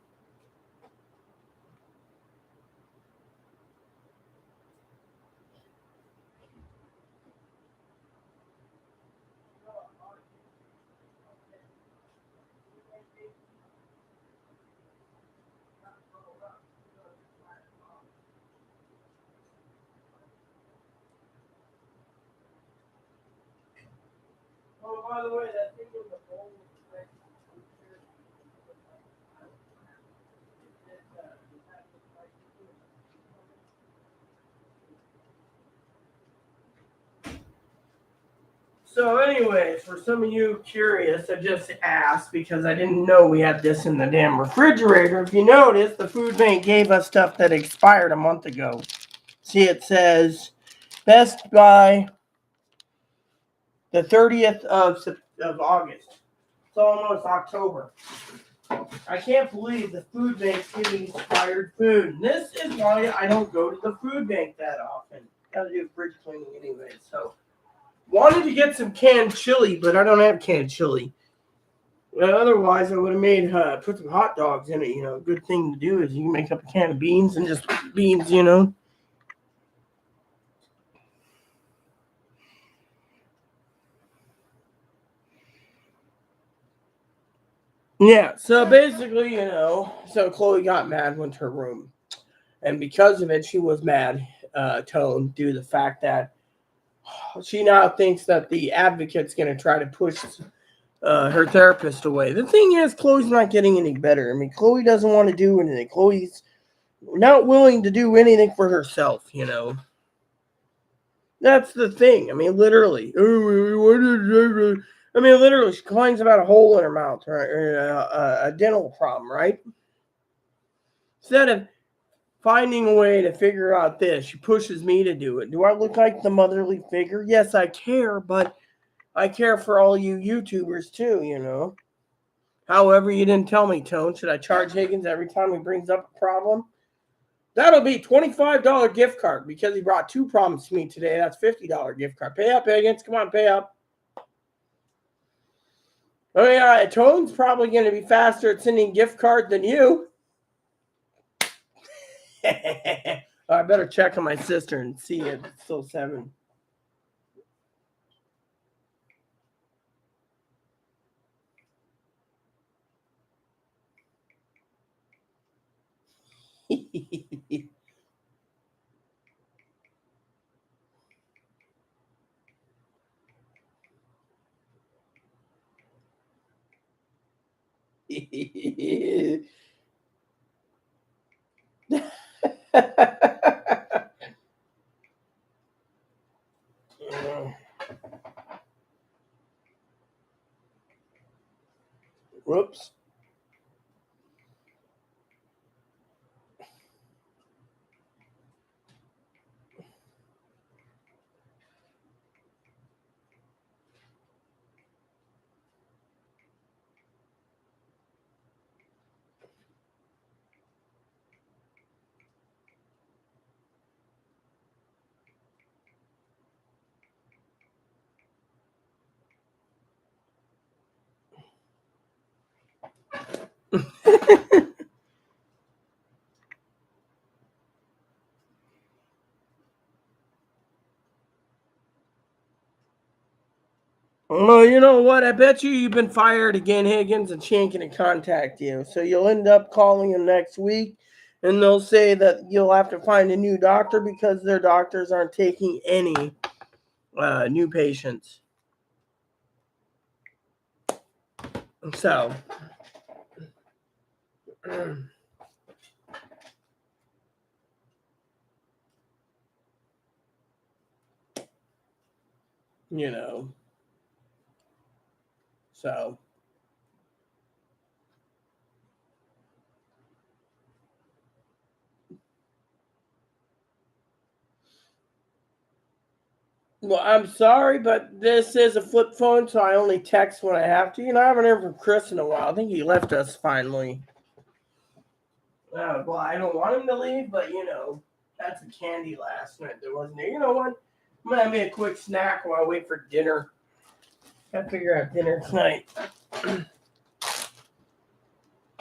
Oh, by the way, that thing in the bowl was next to So anyways, for some of you curious, I just asked because I didn't know we had this in the damn refrigerator. If you notice, the food bank gave us stuff that expired a month ago. See, it says Best by the 30th of August. It's almost October. I can't believe the food bank's giving expired food. And this is why I don't go to the food bank that often. Gotta do fridge cleaning anyway, so. Wanted to get some canned chili, but I don't have canned chili. Otherwise, I would have made put some hot dogs in it. A good thing to do is you can make up a can of beans and just beans. Yeah. So basically, so Chloe got mad, went to her room, and because of it, she was mad. Tone due to the fact that she now thinks that the advocate's going to try to push her therapist away. The thing is, Chloe's not getting any better. I mean, Chloe doesn't want to do anything. Chloe's not willing to do anything for herself, you know. That's the thing. I mean, literally. I mean, literally, she complains about a hole in her mouth, right? Or a dental problem, right? Instead of finding a way to figure out this, she pushes me to do it. Do I look like the motherly figure? Yes, I care, but I care for all you YouTubers too, you know. However, you didn't tell me, Tone. Should I charge Higgins every time he brings up a problem? That'll be $25 gift card because he brought 2 problems to me today. That's $50 gift card. Pay up, Higgins. Come on, pay up. Oh yeah, Tone's probably going to be faster at sending gift cards than you. I better check on my sister and see if it's still 7. Whoops. Well, you know what? I bet you've been fired again, Higgins, and she ain't going to contact you. So you'll end up calling them next week, and they'll say that you'll have to find a new doctor because their doctors aren't taking any new patients. So, you know, so. Well, I'm sorry, but this is a flip phone, so I only text when I have to. You know, I haven't heard from Chris in a while. I think he left us finally. Well, I don't want him to leave, but you know, that's a candy last night. There wasn't there. You know what? I'm gonna have me a quick snack while I wait for dinner. Gotta figure out dinner tonight.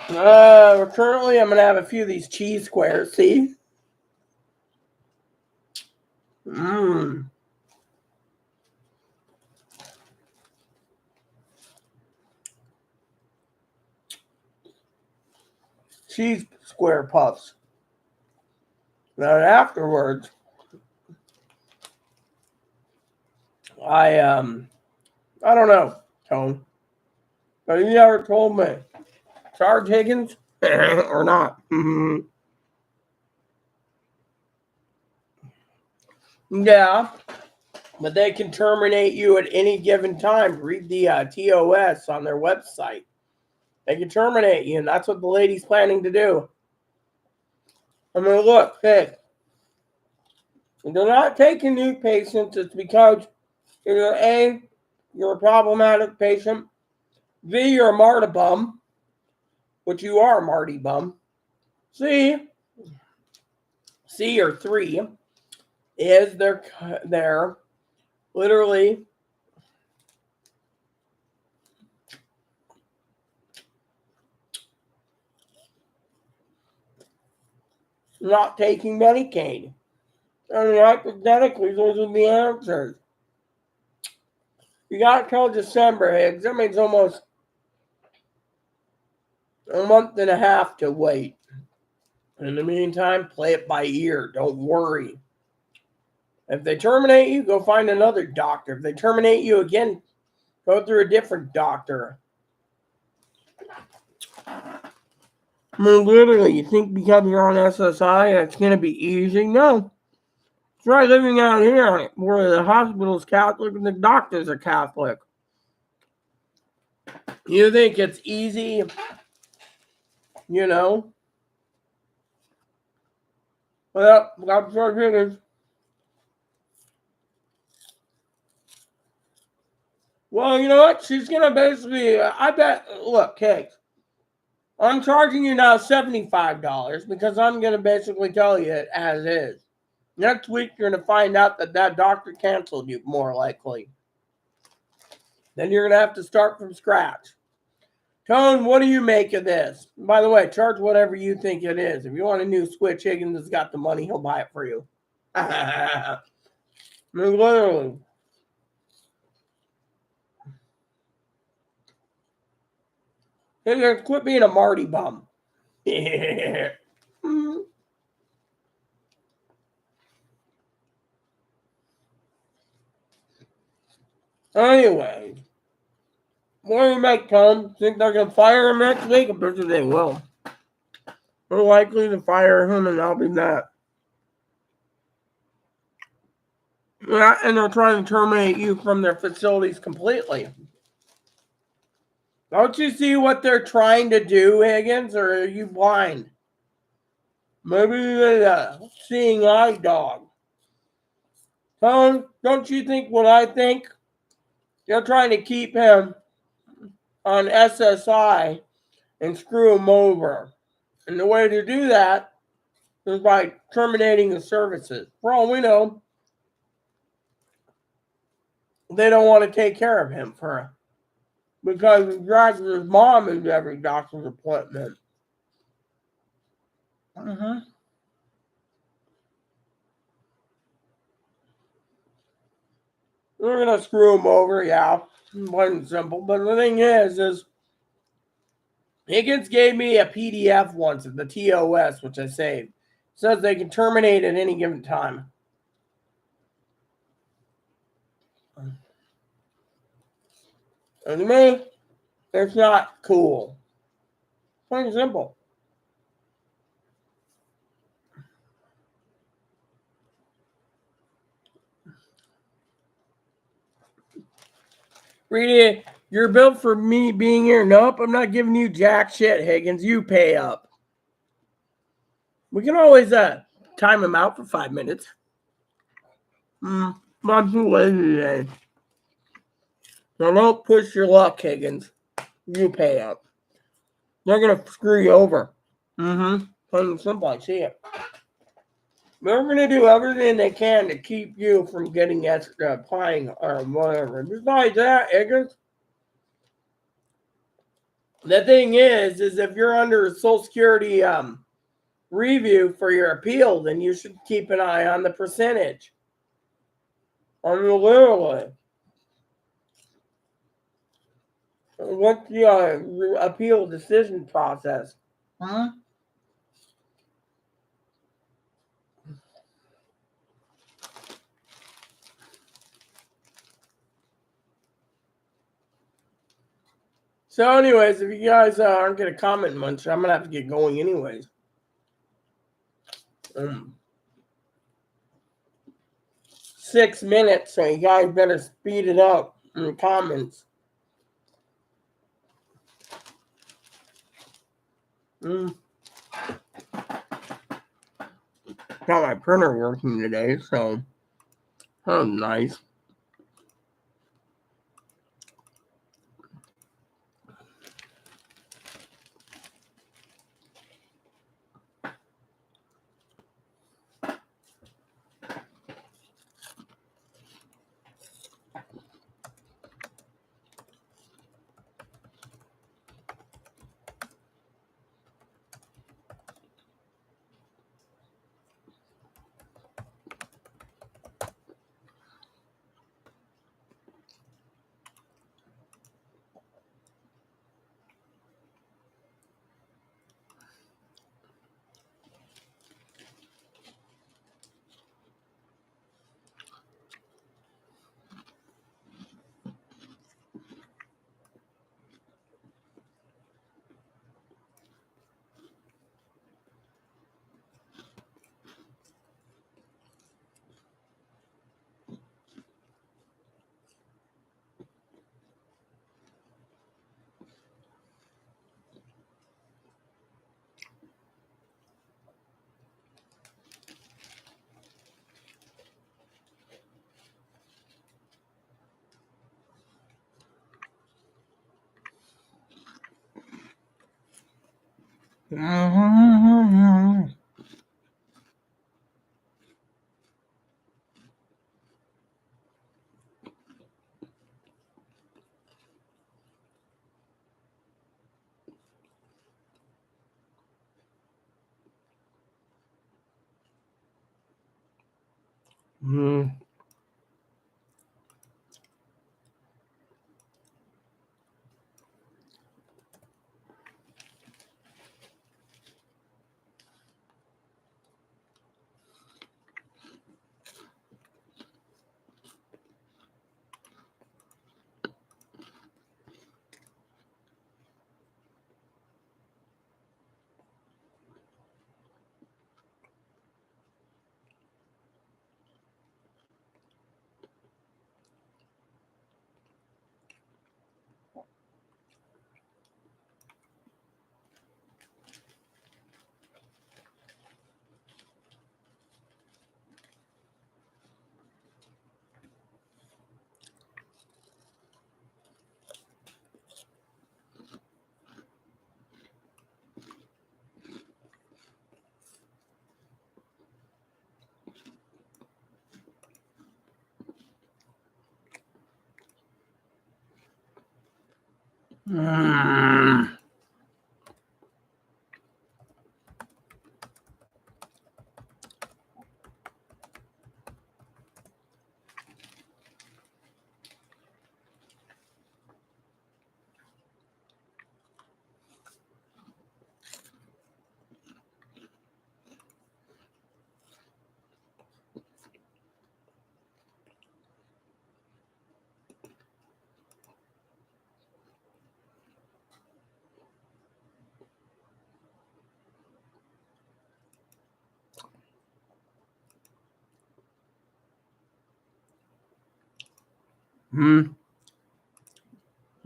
Currently, I'm gonna have a few of these cheese squares. See? Mmm. Cheese square puffs. Then afterwards, I don't know, Tone. But you never told me. Charge Higgins or not? Yeah, but they can terminate you at any given time. Read the TOS on their website. They can terminate you, and that's what the lady's planning to do. I mean, look, hey, they're not taking new patients. It's because either A, you're a problematic patient, B, you're a Marta bum, which you are a Marty bum, C or 3 is they're literally not taking Medicaid. I mean, hypothetically, those are the answers. You got till December, Higgs. That means almost a month and a half to wait. In the meantime, play it by ear. Don't worry. If they terminate you, go find another doctor. If they terminate you again, go through a different doctor. I mean, literally, you think because you're on SSI, it's going to be easy? No. Try living out here where the hospital's Catholic and the doctors are Catholic. You think it's easy, you know? Well, that's what it is. Well, you know what? She's going to basically, I bet, look, Cakes, I'm charging you now $75 because I'm going to basically tell you it as is. Next week, you're going to find out that that doctor canceled you, more likely. Then you're going to have to start from scratch. Tone, what do you make of this? By the way, charge whatever you think it is. If you want a new Switch, Higgins has got the money. He'll buy it for you. Literally. Higgins, quit being a Marty bum. Anyway, what do you make, Tom? Think they're going to fire him next week? I bet you they will. They're likely to fire him, and I'll be mad. Yeah, and they're trying to terminate you from their facilities completely. Don't you see what they're trying to do, Higgins, or are you blind? Maybe you're seeing eye dog. Tone, don't you think what I think? They're trying to keep him on SSI and screw him over. And the way to do that is by terminating the services. For all we know, they don't want to take care of him because he drags his mom into every doctor's appointment. Mm-hmm. We're gonna screw him over, yeah, plain and simple. But the thing is Higgins gave me a PDF once of the TOS, which I saved. It says they can terminate at any given time. And to me, it's not cool. Plain and simple. Rita, you're built for me being here. Nope, I'm not giving you jack shit, Higgins. You pay up. We can always time him out for 5 minutes. I'm too lazy today. Now don't push your luck, Higgins. You pay up. They're gonna screw you over. Plain and simple, I see it. They're gonna do everything they can to keep you from getting extra applying or whatever. Besides that, Higgins, the thing is if you're under a Social Security review for your appeal, then you should keep an eye on the percentage. I mean, literally. What's the appeal decision process? Huh? So, anyways, if you guys aren't going to comment much, I'm going to have to get going anyways. 6 minutes, so you guys better speed it up in the comments. Got my printer working today, so that was nice.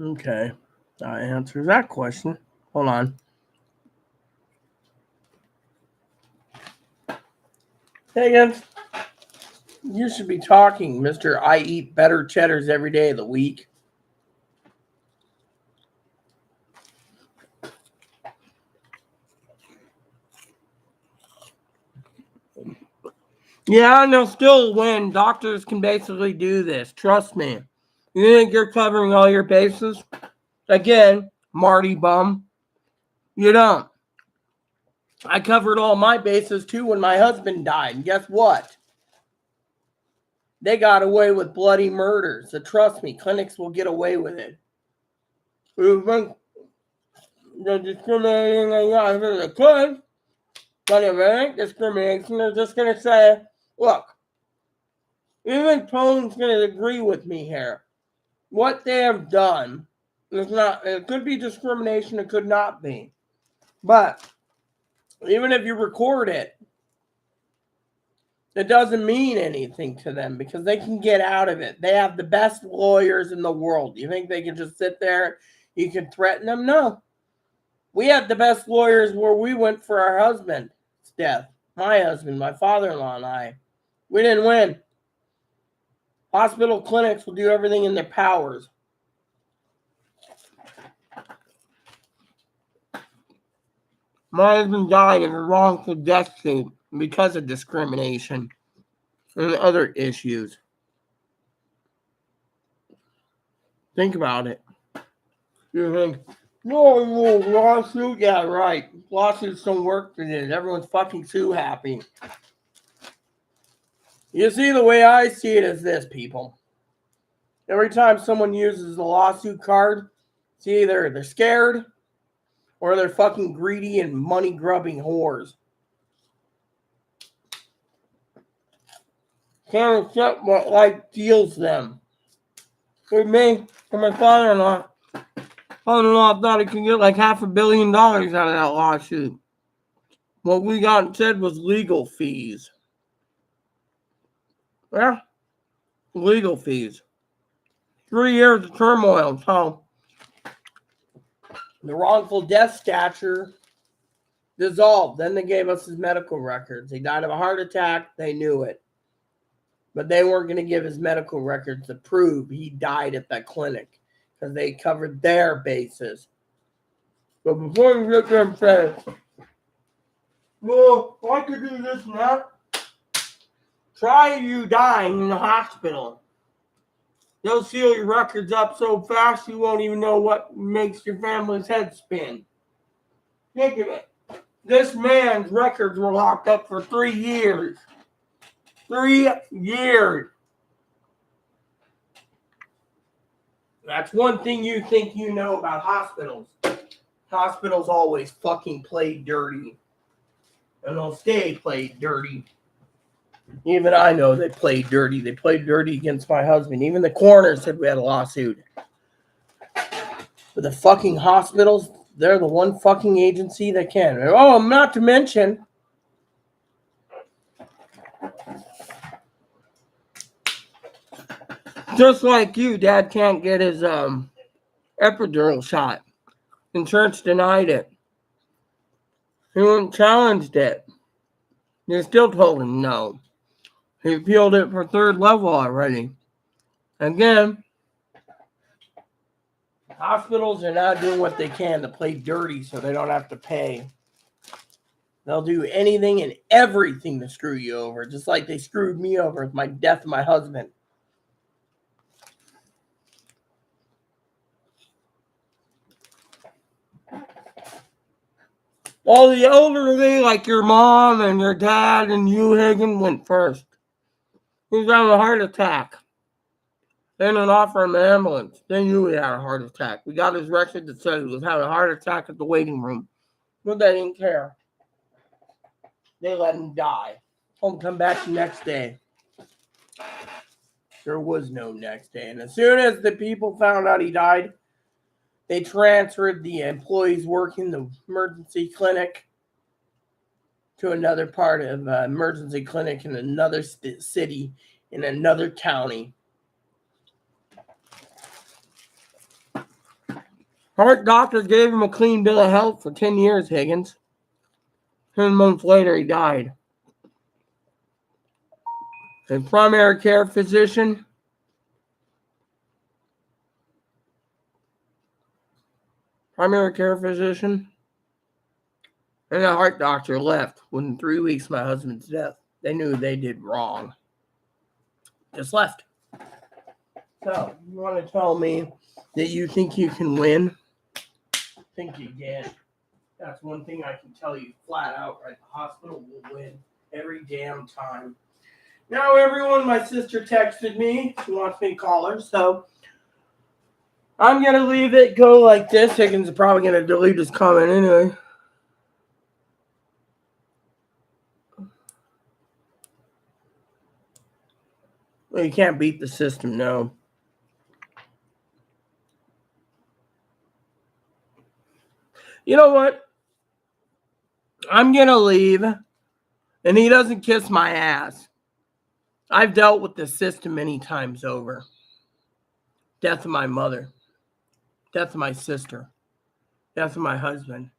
Okay. That answers that question. Hold on. Higgins, you should be talking, Mr. I eat better cheddars every day of the week. Yeah, and they'll still win. Doctors can basically do this. Trust me. You think you're covering all your bases? Again, Marty bum. You don't. I covered all my bases too when my husband died. And guess what? They got away with bloody murders. So trust me, clinics will get away with it. You think they're discriminating against they could, but if it ain't discrimination, they're just going to say, look, even Tone's going to agree with me here. What they have done is not, it could be discrimination, it could not be. But even if you record it, it doesn't mean anything to them because they can get out of it. They have the best lawyers in the world. You think they can just sit there? You can threaten them? No. We had the best lawyers where we went for our husband's death. My husband, my father-in-law, and I. We didn't win. Hospital clinics will do everything in their powers. My husband died in a wrongful death suit because of discrimination and other issues. Think about it. You think, no, lawsuit? Yeah, right. Lawsuits don't work for this. Everyone's fucking too happy. You see, the way I see it is this, people. Every time someone uses the lawsuit card, it's either they're scared or they're fucking greedy and money-grubbing whores. Can't accept what life deals them. With me, for my father-in-law thought he could get like $500 million out of that lawsuit. What we got instead was legal fees. Yeah, legal fees. 3 years of turmoil. So the wrongful death statute dissolved. Then they gave us his medical records. He died of a heart attack. They knew it. But they weren't going to give his medical records to prove he died at that clinic because they covered their bases. But before you get them said, Well, I could do this now. Try you dying in the hospital. They'll seal your records up so fast you won't even know what makes your family's head spin. Think of it. This man's records were locked up for 3 years. 3 years. That's one thing you think you know about hospitals. Hospitals always fucking play dirty. And they'll stay played dirty. Even I know they played dirty. They played dirty against my husband. Even the coroner said we had a lawsuit. But the fucking hospitals, they're the one fucking agency that can. Oh, not to mention, just like you, Dad can't get his epidural shot. Insurance denied it. He went and challenged it. They still told him no. He appealed it for 3rd level already. Again, hospitals are now doing what they can to play dirty so they don't have to pay. They'll do anything and everything to screw you over, just like they screwed me over with my death of my husband. Well, the elderly, like your mom and your dad and you, Hagen, went first. He was having a heart attack. They didn't offer him an ambulance. They knew he had a heart attack. We got his record that said he was having a heart attack at the waiting room. But they didn't care. They let him die. Told him to come back the next day. There was no next day. And as soon as the people found out he died, they transferred the employees working the emergency clinic to another part of emergency clinic in another city, in another county. Heart doctor gave him a clean bill of health for 10 years, Higgins. 10 months later, he died. His primary care physician and the heart doctor left within 3 weeks of my husband's death. They knew they did wrong. Just left. So, you want to tell me that you think you can win? Think you can. That's one thing I can tell you flat out, right? The hospital will win every damn time. Now, everyone, my sister texted me. She wants me to call her, so I'm going to leave it go like this. Higgins is probably going to delete his comment anyway. Well, you can't beat the system, no. You know what? I'm going to leave, and he doesn't kiss my ass. I've dealt with the system many times over. Death of my mother. Death of my sister. Death of my husband.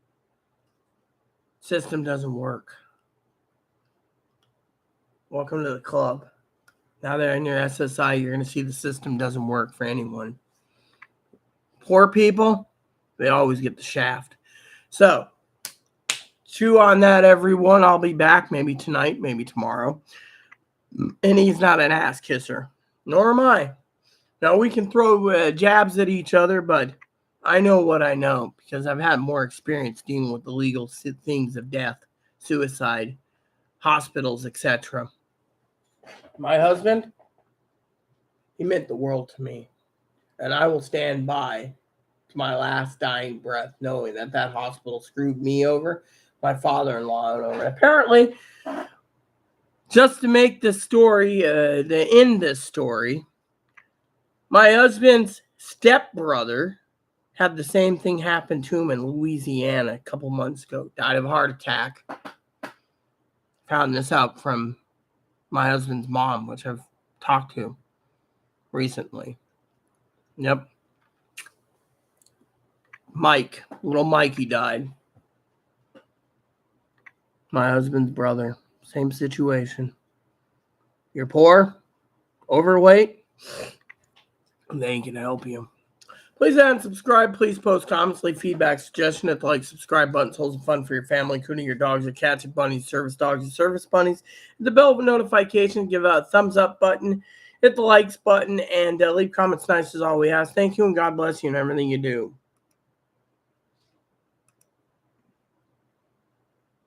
System doesn't work. Welcome to the club. Now that you're in your SSI, you're going to see the system doesn't work for anyone. Poor people, they always get the shaft. So, chew on that, everyone. I'll be back maybe tonight, maybe tomorrow. And he's not an ass kisser. Nor am I. Now, we can throw jabs at each other, but I know what I know because I've had more experience dealing with the legal things of death, suicide, hospitals, etc. My husband, he meant the world to me. And I will stand by to my last dying breath knowing that that hospital screwed me over, my father-in-law over. Apparently, just to make this story, to end this story, my husband's stepbrother had the same thing happen to him in Louisiana a couple months ago. Died of a heart attack. Found this out from my husband's mom, which I've talked to recently. Yep. Mike, little Mikey died. My husband's brother. Same situation. You're poor, overweight, they ain't gonna help you. Please add and subscribe. Please post comments, leave feedback, suggestion. Hit the like, subscribe button. Holds fun for your family, including your dogs or cats or bunnies, service dogs and service bunnies. Hit the bell for notifications. Give a thumbs up button. Hit the likes button and leave comments nice as all we ask. Thank you and God bless you in everything you do.